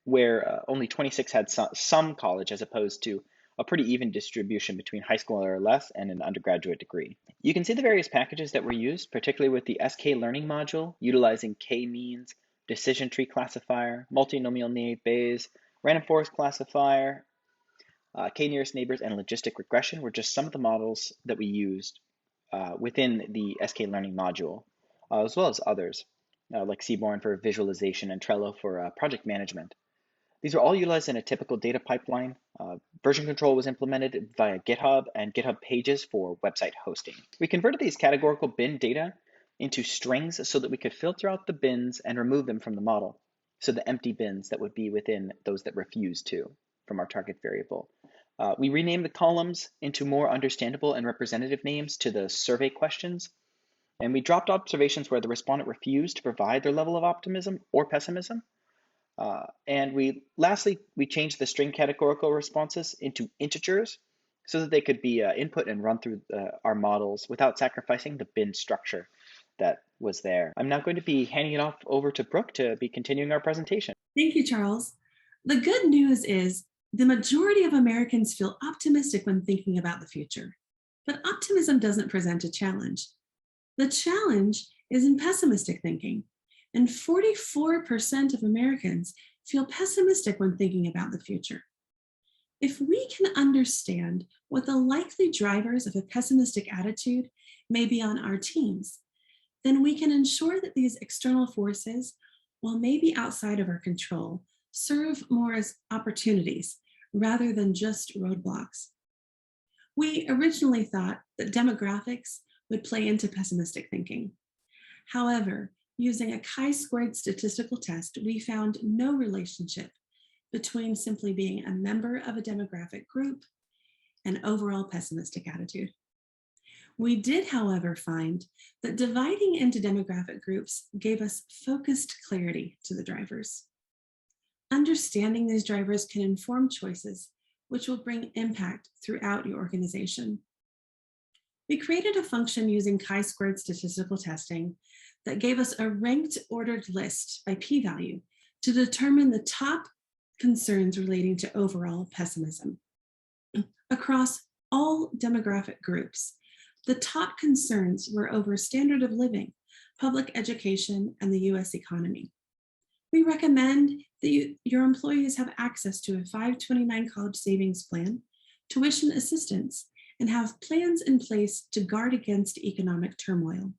where only 26 had some college as opposed to a pretty even distribution between high school or less and an undergraduate degree. You can see the various packages that were used, particularly with the SK Learning module, utilizing K-means, decision tree classifier, multinomial naive Bayes, random forest classifier, K-nearest neighbors, and logistic regression were just some of the models that we used within the SK Learning module, as well as others, like Seaborn for visualization and Trello for project management. These are all utilized in a typical data pipeline. Version control was implemented via GitHub and GitHub Pages for website hosting. We converted these categorical bin data into strings so that we could filter out the bins and remove them from the model. So the empty bins that would be within those that refuse to from our target variable. We renamed the columns into more understandable and representative names to the survey questions. And we dropped observations where the respondent refused to provide their level of optimism or pessimism. And lastly, we changed the string categorical responses into integers so that they could be input and run through our models without sacrificing the bin structure that was there. I'm now going to be handing it off over to Brooke to be continuing our presentation. Thank you, Charles. The good news is the majority of Americans feel optimistic when thinking about the future, but optimism doesn't present a challenge. The challenge is in pessimistic thinking. And 44% of Americans feel pessimistic when thinking about the future. If we can understand what the likely drivers of a pessimistic attitude may be on our teams, then we can ensure that these external forces, while maybe outside of our control, serve more as opportunities rather than just roadblocks. We originally thought that demographics would play into pessimistic thinking. However, using a chi-squared statistical test, we found no relationship between simply being a member of a demographic group and overall pessimistic attitude. We did, however, find that dividing into demographic groups gave us focused clarity to the drivers. Understanding these drivers can inform choices, which will bring impact throughout your organization. We created a function using chi-squared statistical testing that gave us a ranked ordered list by p-value to determine the top concerns relating to overall pessimism. Across all demographic groups, the top concerns were over standard of living, public education, and the US economy. We recommend that your employees have access to a 529 college savings plan, tuition assistance, and have plans in place to guard against economic turmoil.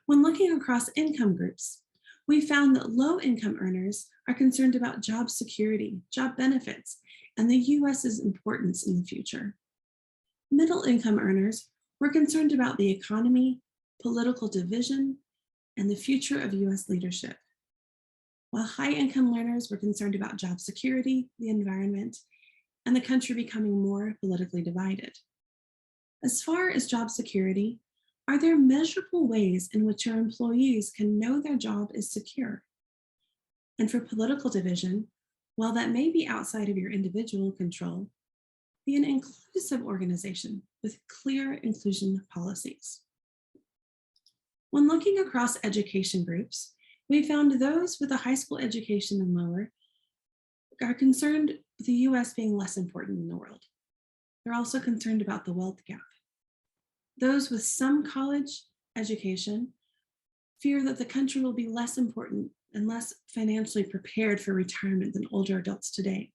When looking across income groups, we found that low-income earners are concerned about job security, job benefits, and the US's importance in the future. Middle-income earners were concerned about the economy, political division, and the future of US leadership, while high-income learners were concerned about job security, the environment, and the country becoming more politically divided. As far as job security, are there measurable ways in which your employees can know their job is secure? And for political division, while that may be outside of your individual control, be an inclusive organization with clear inclusion policies. When looking across education groups, we found those with a high school education and lower are concerned with the US being less important in the world. They're also concerned about the wealth gap. Those with some college education fear that the country will be less important and less financially prepared for retirement than older adults today.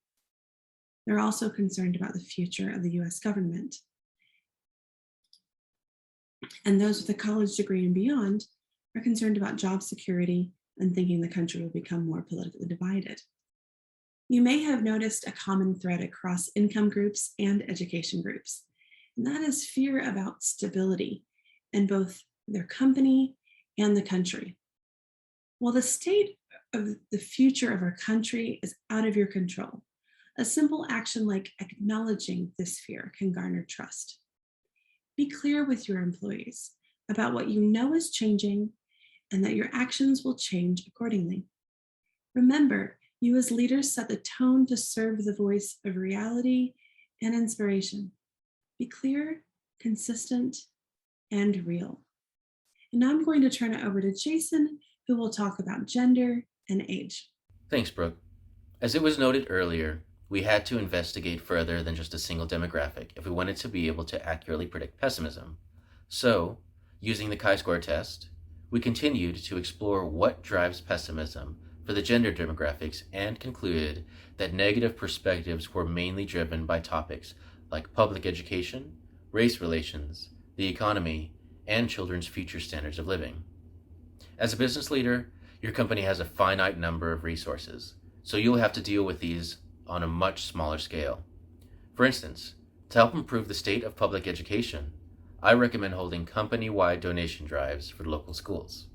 They're also concerned about the future of the US government. And those with a college degree and beyond are concerned about job security and thinking the country will become more politically divided. You may have noticed a common thread across income groups and education groups, and that is fear about stability in both their company and the country. While the state of the future of our country is out of your control, a simple action like acknowledging this fear can garner trust. Be clear with your employees about what you know is changing and that your actions will change accordingly. Remember, you as leaders set the tone to serve the voice of reality and inspiration. Be clear, consistent, and real. And now I'm going to turn it over to Jason, who will talk about gender and age. Thanks, Brooke. As it was noted earlier, we had to investigate further than just a single demographic if we wanted to be able to accurately predict pessimism. So, using the chi-square test, we continued to explore what drives pessimism for the gender demographics and concluded that negative perspectives were mainly driven by topics like public education, race relations, the economy, and children's future standards of living. As a business leader, your company has a finite number of resources, so you'll have to deal with these on a much smaller scale. For instance, to help improve the state of public education, I recommend holding company-wide donation drives for local schools.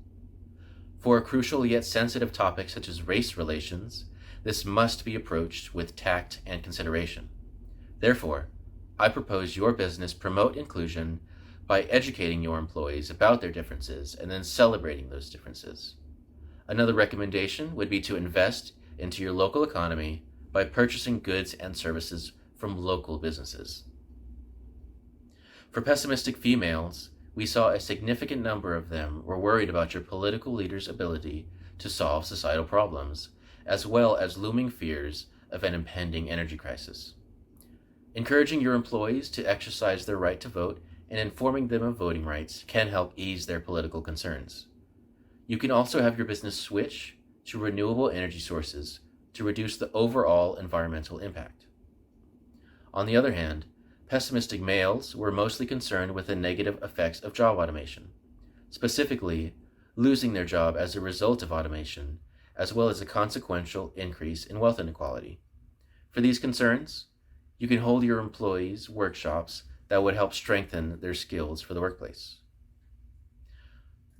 For a crucial yet sensitive topic such as race relations, this must be approached with tact and consideration. Therefore, I propose your business promote inclusion by educating your employees about their differences and then celebrating those differences. Another recommendation would be to invest into your local economy by purchasing goods and services from local businesses. For pessimistic females, we saw a significant number of them were worried about your political leaders' ability to solve societal problems, as well as looming fears of an impending energy crisis. Encouraging your employees to exercise their right to vote and informing them of voting rights can help ease their political concerns. You can also have your business switch to renewable energy sources to reduce the overall environmental impact. On the other hand, pessimistic males were mostly concerned with the negative effects of job automation, specifically losing their job as a result of automation, as well as a consequential increase in wealth inequality. For these concerns, you can hold your employees workshops that would help strengthen their skills for the workplace.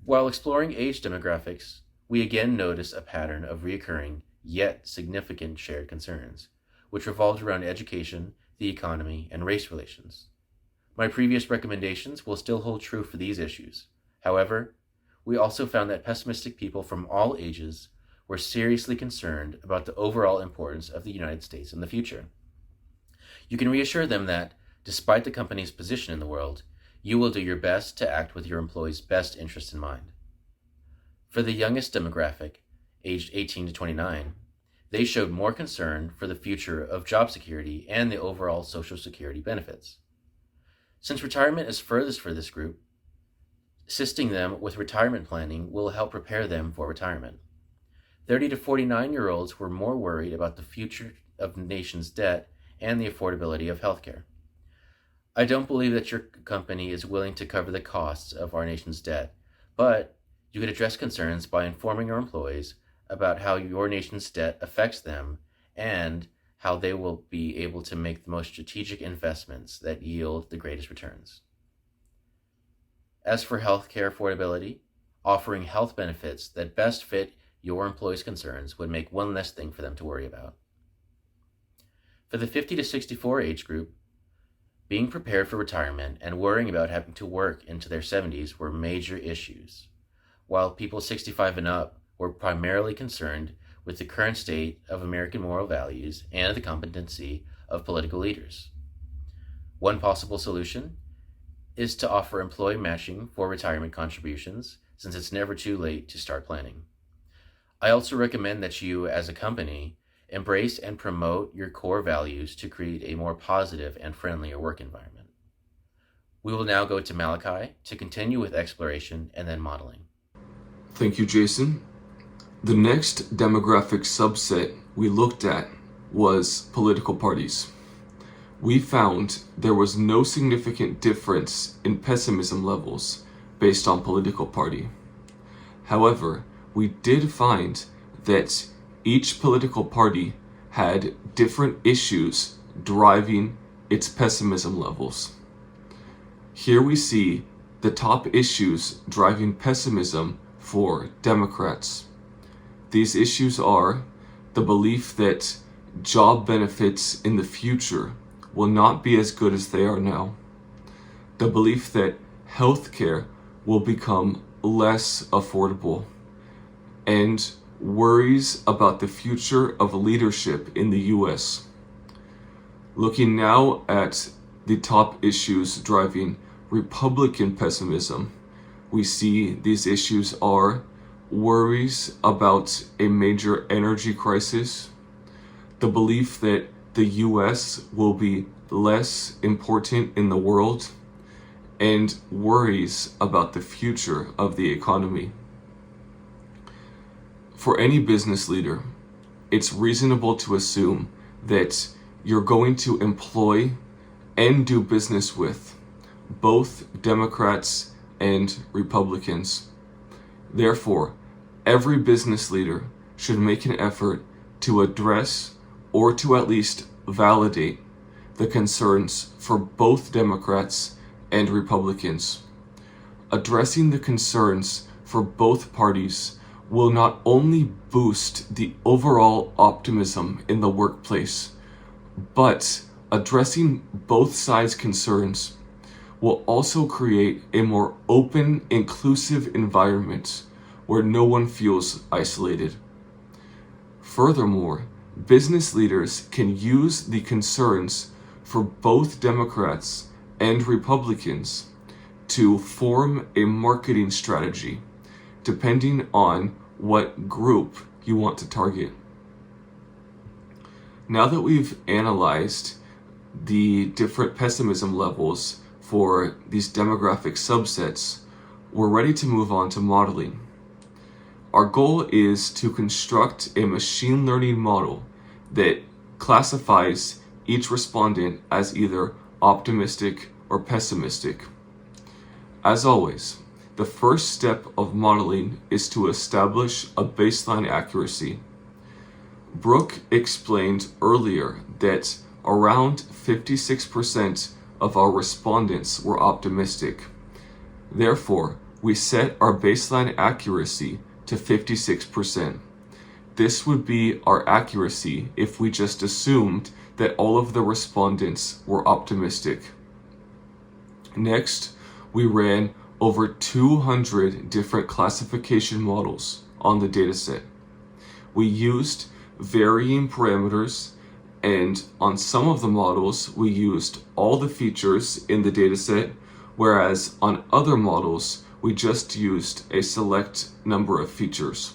While exploring age demographics, we again noticed a pattern of recurring yet significant shared concerns, which revolved around education, the economy, and race relations. My previous recommendations will still hold true for these issues. However, we also found that pessimistic people from all ages were seriously concerned about the overall importance of the United States in the future. You can reassure them that, despite the company's position in the world, you will do your best to act with your employees' best interest in mind. For the youngest demographic, aged 18 to 29, they showed more concern for the future of job security and the overall Social Security benefits. Since retirement is furthest for this group, assisting them with retirement planning will help prepare them for retirement. 30 to 49-year-olds were more worried about the future of the nation's debt and the affordability of healthcare. I don't believe that your company is willing to cover the costs of our nation's debt, but you could address concerns by informing your employees about how your nation's debt affects them and how they will be able to make the most strategic investments that yield the greatest returns. As for healthcare affordability, offering health benefits that best fit your employees' concerns would make one less thing for them to worry about. For the 50 to 64 age group, being prepared for retirement and worrying about having to work into their 70s were major issues, while people 65 and up were primarily concerned with the current state of American moral values and the competency of political leaders. One possible solution is to offer employee matching for retirement contributions, since it's never too late to start planning. I also recommend that you, as a company, embrace and promote your core values to create a more positive and friendlier work environment. We will now go to Malachi to continue with exploration and then modeling. Thank you, Jason. The next demographic subset we looked at was political parties. We found there was no significant difference in pessimism levels based on political party. However, we did find that each political party had different issues driving its pessimism levels. Here we see the top issues driving pessimism for Democrats. These issues are the belief that job benefits in the future will not be as good as they are now, the belief that healthcare will become less affordable, and worries about the future of leadership in the US. Looking now at the top issues driving Republican pessimism, we see these issues are worries about a major energy crisis, the belief that the US will be less important in the world, and worries about the future of the economy. For any business leader, it's reasonable to assume that you're going to employ and do business with both Democrats and Republicans. Therefore, every business leader should make an effort to address or to at least validate the concerns for both Democrats and Republicans. Addressing the concerns for both parties will not only boost the overall optimism in the workplace, but addressing both sides' concerns will also create a more open, inclusive environment where no one feels isolated. Furthermore, business leaders can use the concerns for both Democrats and Republicans to form a marketing strategy depending on what group you want to target. Now that we've analyzed the different pessimism levels for these demographic subsets, we're ready to move on to modeling. Our goal is to construct a machine learning model that classifies each respondent as either optimistic or pessimistic. As always, the first step of modeling is to establish a baseline accuracy. Brooke explained earlier that around 56% of our respondents were optimistic. Therefore, we set our baseline accuracy to 56%. This would be our accuracy if we just assumed that all of the respondents were optimistic. Next, we ran over 200 different classification models on the dataset. We used varying parameters, and on some of the models, we used all the features in the dataset, whereas on other models, we just used a select number of features.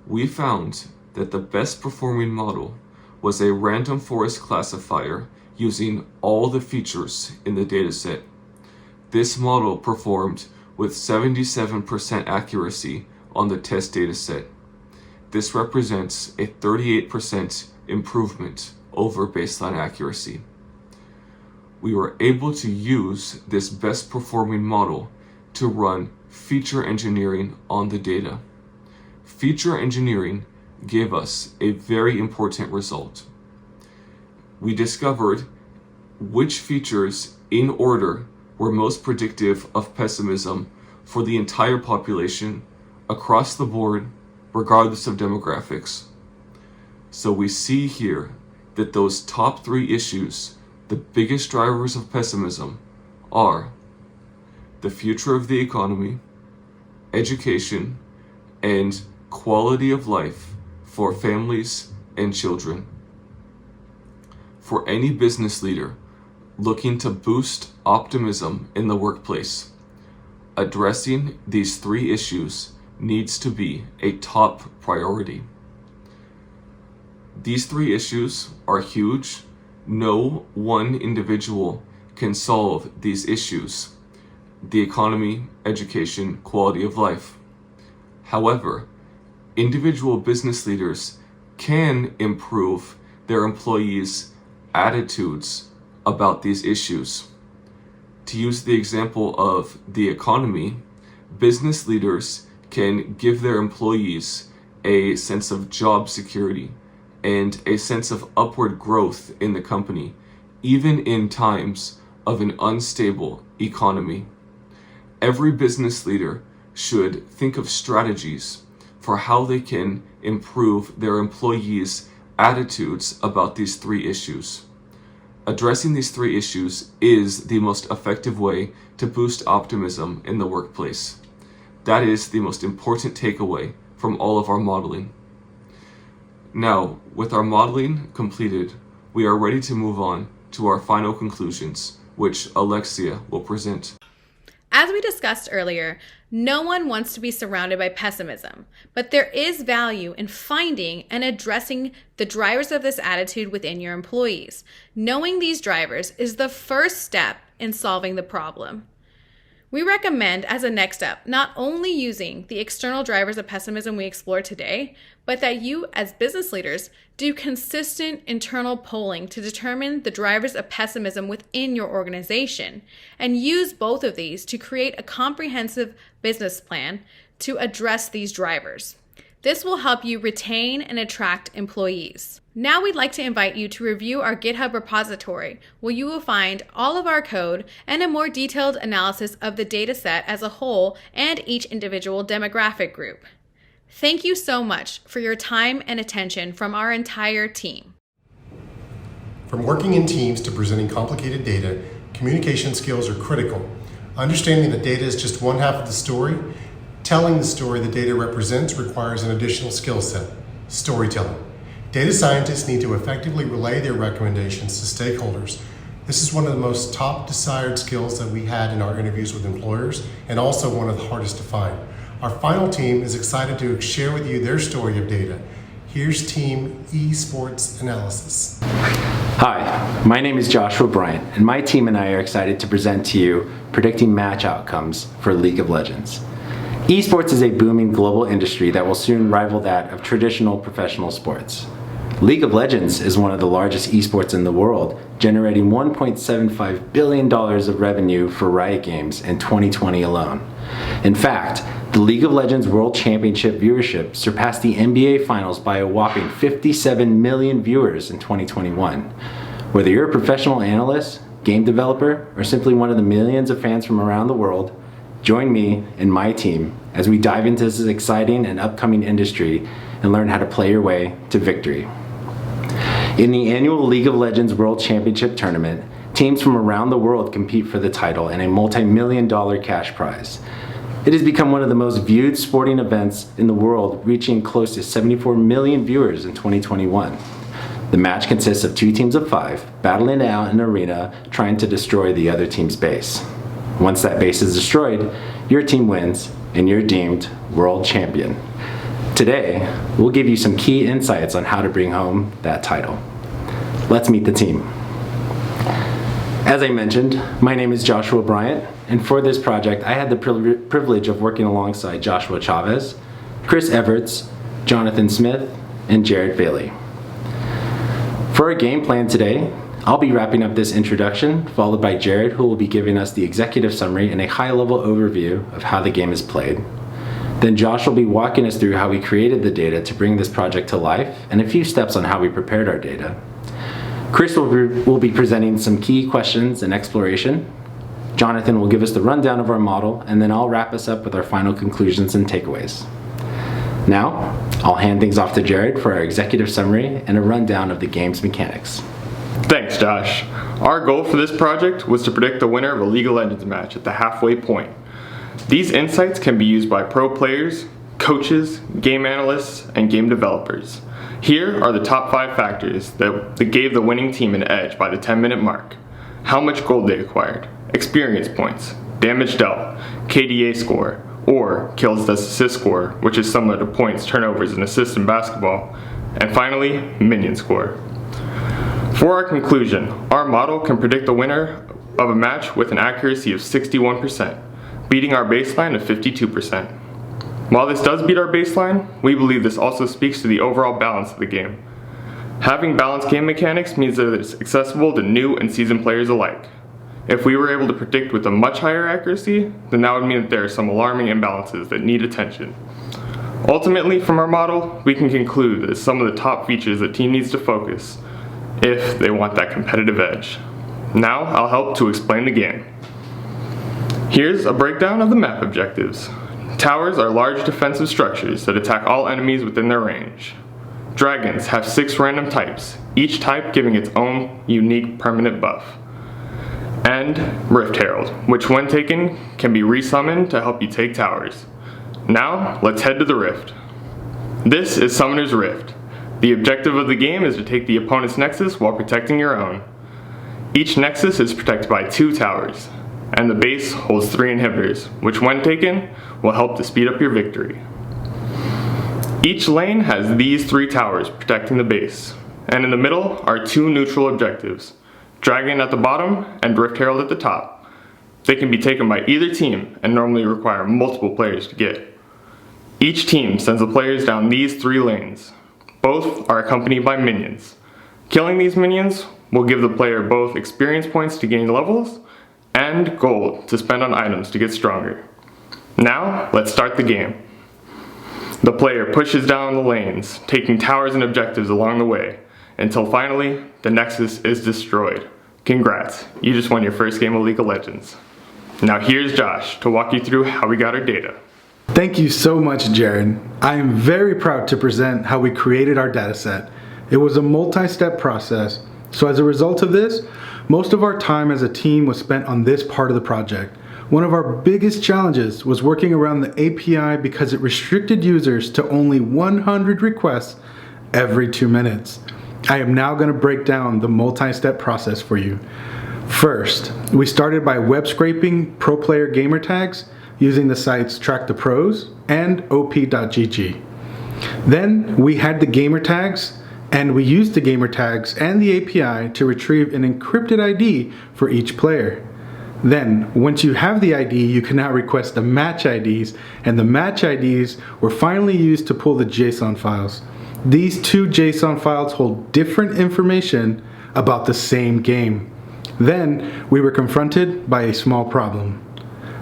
We found that the best performing model was a random forest classifier using all the features in the dataset. This model performed with 77% accuracy on the test dataset. this represents a 38% improvement over baseline accuracy. We were able to use this best performing model to run feature engineering on the data. Feature engineering gave us a very important result. We discovered which features in order were most predictive of pessimism for the entire population across the board, regardless of demographics. So we see here that those top 3 issues, the biggest drivers of pessimism, are the future of the economy, education, and quality of life for families and children. For any business leader looking to boost optimism in the workplace, addressing these 3 issues needs to be a top priority. These 3 issues are huge. No one individual can solve these issues: the economy, education, quality of life. However, individual business leaders can improve their employees' attitudes about these issues. To use the example of the economy, business leaders can give their employees a sense of job security and a sense of upward growth in the company, even in times of an unstable economy. Every business leader should think of strategies for how they can improve their employees' attitudes about these 3 issues. Addressing these 3 issues is the most effective way to boost optimism in the workplace. That is the most important takeaway from all of our modeling. Now, with our modeling completed, we are ready to move on to our final conclusions, which Alexia will present. As we discussed earlier, no one wants to be surrounded by pessimism, but there is value in finding and addressing the drivers of this attitude within your employees. Knowing these drivers is the first step in solving the problem. We recommend, as a next step, not only using the external drivers of pessimism we explored today, but that you, as business leaders, do consistent internal polling to determine the drivers of pessimism within your organization, and use both of these to create a comprehensive business plan to address these drivers. This will help you retain and attract employees. Now we'd like to invite you to review our GitHub repository, where you will find all of our code and a more detailed analysis of the data set as a whole and each individual demographic group. Thank you so much for your time and attention from our entire team. From working in teams to presenting complicated data, communication skills are critical. Understanding that data is just one half of the story, telling the story the data represents requires an additional skill set: storytelling. Data scientists need to effectively relay their recommendations to stakeholders. This is one of the most top desired skills that we had in our interviews with employers, and also one of the hardest to find. Our final team is excited to share with you their story of data. Here's Team Esports Analysis. Hi, my name is Joshua Bryant, and my team and I are excited to present to you predicting match outcomes for League of Legends. Esports is a booming global industry that will soon rival that of traditional professional sports. League of Legends is one of the largest esports in the world, generating $1.75 billion of revenue for Riot Games in 2020 alone. In fact, the League of Legends World Championship viewership surpassed the NBA Finals by a whopping 57 million viewers in 2021. Whether you're a professional analyst, game developer, or simply one of the millions of fans from around the world, join me and my team as we dive into this exciting and upcoming industry and learn how to play your way to victory. In the annual League of Legends World Championship Tournament, teams from around the world compete for the title and a multi-million-dollar cash prize. It has become one of the most viewed sporting events in the world, reaching close to 74 million viewers in 2021. The match consists of 2 teams of 5, battling it out in an arena, trying to destroy the other team's base. Once that base is destroyed, your team wins and you're deemed world champion. Today, we'll give you some key insights on how to bring home that title. Let's meet the team. As I mentioned, my name is Joshua Bryant, and for this project, I had the privilege of working alongside Joshua Chavez, Chris Everts, Jonathan Smith, and Jared Bailey. For our game plan today, I'll be wrapping up this introduction, followed by Jared, who will be giving us the executive summary and a high-level overview of how the game is played. Then Josh will be walking us through how we created the data to bring this project to life and a few steps on how we prepared our data. Chris will be presenting some key questions and exploration. Jonathan will give us the rundown of our model, and then I'll wrap us up with our final conclusions and takeaways. Now, I'll hand things off to Jared for our executive summary and a rundown of the game's mechanics. Thanks, Josh. Our goal for this project was to predict the winner of a League of Legends match at the halfway point. These insights can be used by pro players, coaches, game analysts, and game developers. Here are the top 5 factors that gave the winning team an edge by the 10-minute mark. How much gold they acquired, experience points, damage dealt, KDA score, or kills plus assist score, which is similar to points, turnovers, and assists in basketball, and finally, minion score. For our conclusion, our model can predict the winner of a match with an accuracy of 61%, beating our baseline of 52%. While this does beat our baseline, we believe this also speaks to the overall balance of the game. Having balanced game mechanics means that it's accessible to new and seasoned players alike. If we were able to predict with a much higher accuracy, then that would mean that there are some alarming imbalances that need attention. Ultimately, from our model, we can conclude that some of the top features the team needs to focus if they want that competitive edge. Now, I'll help to explain the game. Here's a breakdown of the map objectives. Towers are large defensive structures that attack all enemies within their range. Dragons have 6 random types, each type giving its own unique permanent buff. And Rift Herald, which when taken can be resummoned to help you take towers. Now, let's head to the Rift. This is Summoner's Rift. The objective of the game is to take the opponent's nexus while protecting your own. Each nexus is protected by 2 towers, and the base holds 3 inhibitors, which when taken will help to speed up your victory. Each lane has these 3 towers protecting the base, and in the middle are 2 neutral objectives, Dragon at the bottom and Rift Herald at the top. They can be taken by either team and normally require multiple players to get. Each team sends the players down these 3 lanes. Both are accompanied by minions. Killing these minions will give the player both experience points to gain levels and gold to spend on items to get stronger. Now, let's start the game. The player pushes down the lanes, taking towers and objectives along the way, until finally, the Nexus is destroyed. Congrats, you just won your first game of League of Legends. Now here's Josh to walk you through how we got our data. Thank you so much, Jared. I am very proud to present how we created our dataset. It was a multi-step process, so as a result of this, most of our time as a team was spent on this part of the project. One of our biggest challenges was working around the API because it restricted users to only 100 requests every 2 minutes. I am now going to break down the multi-step process for you. First, we started by web scraping pro player gamer tags using the sites Track the Pros and op.gg. Then we had the gamer tags, and we used the gamer tags and the API to retrieve an encrypted ID for each player. Then, once you have the ID, you can now request the match IDs, and the match IDs were finally used to pull the JSON files. These 2 JSON files hold different information about the same game. Then, we were confronted by a small problem.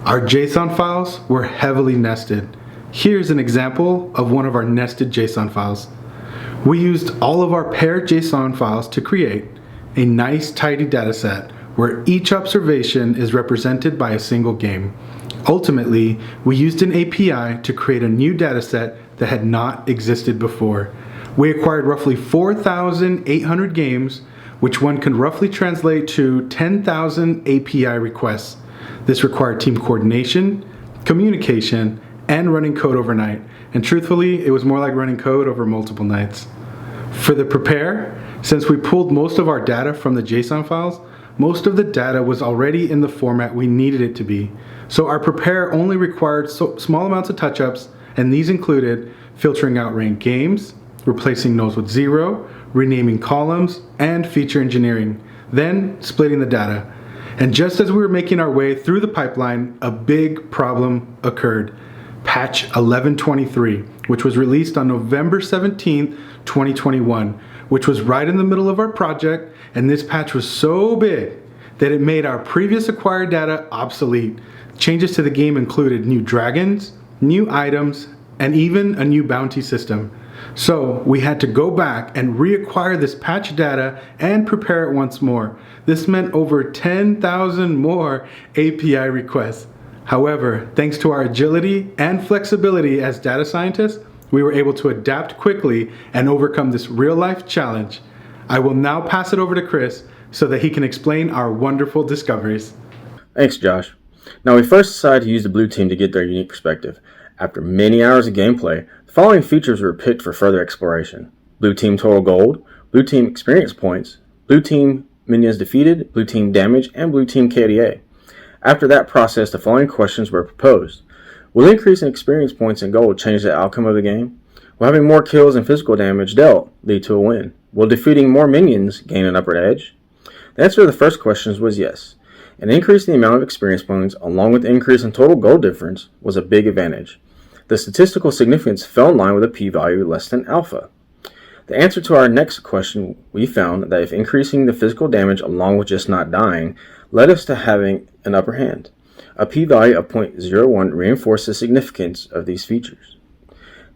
Our JSON files were heavily nested. Here's an example of one of our nested JSON files. We used all of our paired JSON files to create a nice tidy dataset where each observation is represented by a single game. Ultimately, we used an API to create a new dataset that had not existed before. We acquired roughly 4,800 games, which one can roughly translate to 10,000 API requests. This required team coordination, communication, and running code overnight. And truthfully, it was more like running code over multiple nights. For the prepare, since we pulled most of our data from the JSON files, most of the data was already in the format we needed it to be. So our prepare only required small amounts of touch-ups, and these included filtering out ranked games, replacing nulls with 0, renaming columns, and feature engineering, then splitting the data. And just as we were making our way through the pipeline, a big problem occurred. patch 1123, which was released on November 17th, 2021, which was right in the middle of our project, and this patch was so big that it made our previous acquired data obsolete. Changes to the game included new dragons, new items, and even a new bounty system. So we had to go back and reacquire this patch data and prepare it once more. This meant over 10,000 more API requests. However, thanks to our agility and flexibility as data scientists, we were able to adapt quickly and overcome this real-life challenge. I will now pass it over to Chris so that he can explain our wonderful discoveries. Thanks, Josh. Now, we first decided to use the blue team to get their unique perspective. After many hours of gameplay, the following features were picked for further exploration: blue team total gold, blue team experience points, blue team minions defeated, blue team damage, and blue team KDA. After that process, the following questions were proposed. Will increase in experience points and gold change the outcome of the game? Will having more kills and physical damage dealt lead to a win? Will defeating more minions gain an upper edge? The answer to the first questions was yes. An increase in the amount of experience points along with the increase in total gold difference was a big advantage. The statistical significance fell in line with a p-value less than alpha. The answer to our next question, we found that if increasing the physical damage along with just not dying led us to having an upper hand. A p-value of 0.01 reinforced the significance of these features.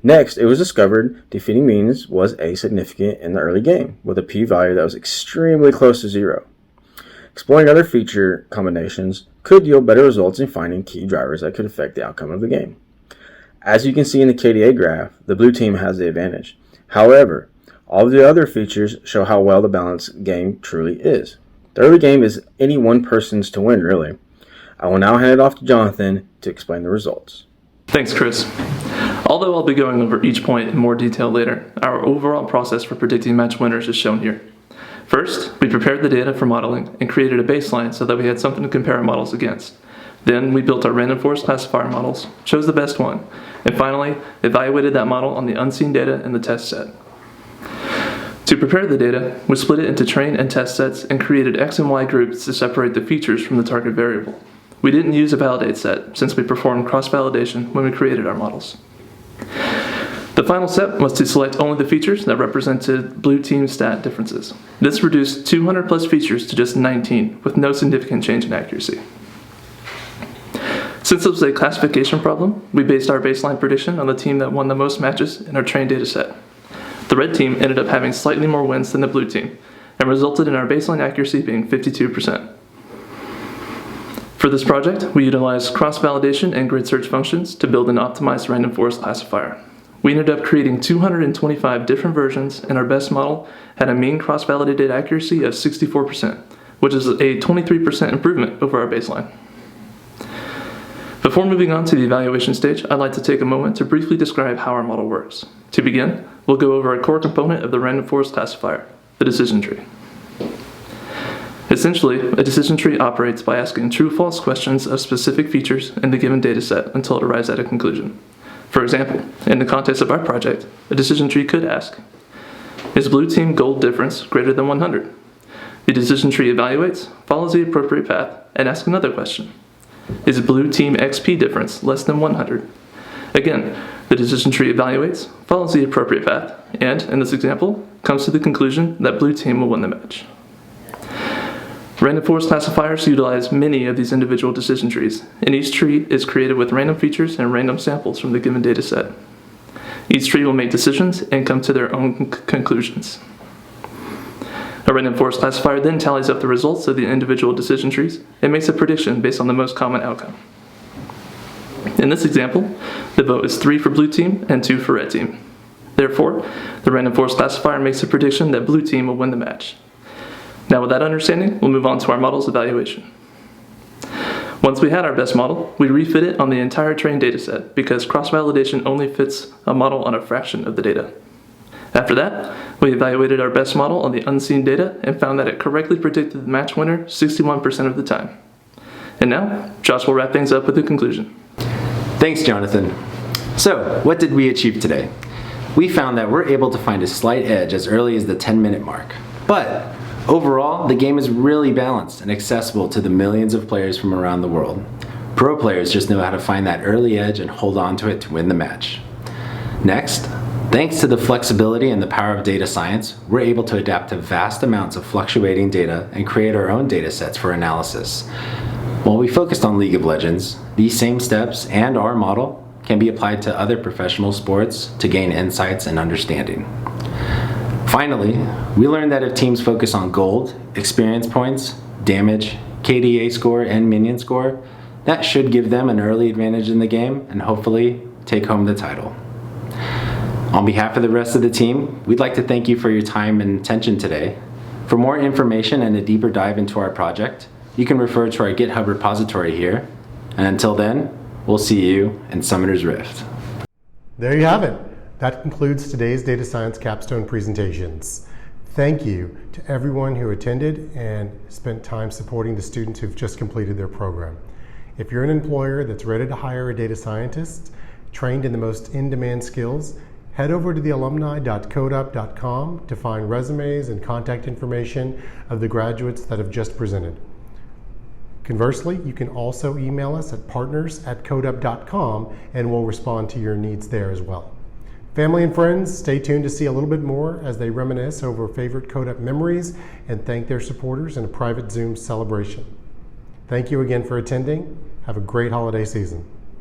Next, it was discovered defeating minions was significant in the early game, with a p-value that was extremely close to 0. Exploring other feature combinations could yield better results in finding key drivers that could affect the outcome of the game. As you can see in the KDA graph, the blue team has the advantage. However, all of the other features show how well the balanced game truly is. The early game is any one person's to win, really. I will now hand it off to Jonathan to explain the results. Thanks, Chris. Although I'll be going over each point in more detail later, our overall process for predicting match winners is shown here. First, we prepared the data for modeling and created a baseline so that we had something to compare our models against. Then we built our random forest classifier models, chose the best one, and finally evaluated that model on the unseen data in the test set. To prepare the data, we split it into train and test sets and created X and Y groups to separate the features from the target variable. We didn't use a validate set since we performed cross-validation when we created our models. The final step was to select only the features that represented blue team stat differences. This reduced 200 plus features to just 19 with no significant change in accuracy. Since it was a classification problem, we based our baseline prediction on the team that won the most matches in our trained data set. The red team ended up having slightly more wins than the blue team and resulted in our baseline accuracy being 52%. For this project, we utilized cross-validation and grid search functions to build an optimized random forest classifier. We ended up creating 225 different versions, and our best model had a mean cross-validated accuracy of 64%, which is a 23% improvement over our baseline. Before moving on to the evaluation stage, I'd like to take a moment to briefly describe how our model works. To begin, we'll go over a core component of the random forest classifier, the decision tree. Essentially, a decision tree operates by asking true-false questions of specific features in the given dataset until it arrives at a conclusion. For example, in the context of our project, a decision tree could ask, is blue team gold difference greater than 100? The decision tree evaluates, follows the appropriate path, and asks another question. Is blue team XP difference less than 100? Again, the decision tree evaluates, follows the appropriate path, and, in this example, comes to the conclusion that blue team will win the match. Random forest classifiers utilize many of these individual decision trees, and each tree is created with random features and random samples from the given data set. Each tree will make decisions and come to their own conclusions. A random forest classifier then tallies up the results of the individual decision trees and makes a prediction based on the most common outcome. In this example, the vote is 3 for blue team and 2 for red team. Therefore, the random forest classifier makes a prediction that blue team will win the match. Now with that understanding, we'll move on to our model's evaluation. Once we had our best model, we refit it on the entire trained dataset because cross-validation only fits a model on a fraction of the data. After that, we evaluated our best model on the unseen data and found that it correctly predicted the match winner 61% of the time. And now, Josh will wrap things up with a conclusion. Thanks, Jonathan. So, what did we achieve today? We found that we're able to find a slight edge as early as the 10-minute mark. But overall, the game is really balanced and accessible to the millions of players from around the world. Pro players just know how to find that early edge and hold on to it to win the match. Next, thanks to the flexibility and the power of data science, we're able to adapt to vast amounts of fluctuating data and create our own data sets for analysis. While we focused on League of Legends, these same steps and our model can be applied to other professional sports to gain insights and understanding. Finally, we learned that if teams focus on gold, experience points, damage, KDA score, and minion score, that should give them an early advantage in the game and hopefully take home the title. On behalf of the rest of the team, we'd like to thank you for your time and attention today. For more information and a deeper dive into our project, you can refer to our GitHub repository here. And until then, we'll see you in Summoner's Rift. There you have it. That concludes today's Data Science Capstone presentations. Thank you to everyone who attended and spent time supporting the students who've just completed their program. If you're an employer that's ready to hire a data scientist trained in the most in-demand skills, head over to the alumni.codeup.com to find resumes and contact information of the graduates that have just presented. Conversely, you can also email us at partners@codeup.com and we'll respond to your needs there as well. Family and friends, stay tuned to see a little bit more as they reminisce over favorite Codeup memories and thank their supporters in a private Zoom celebration. Thank you again for attending. Have a great holiday season.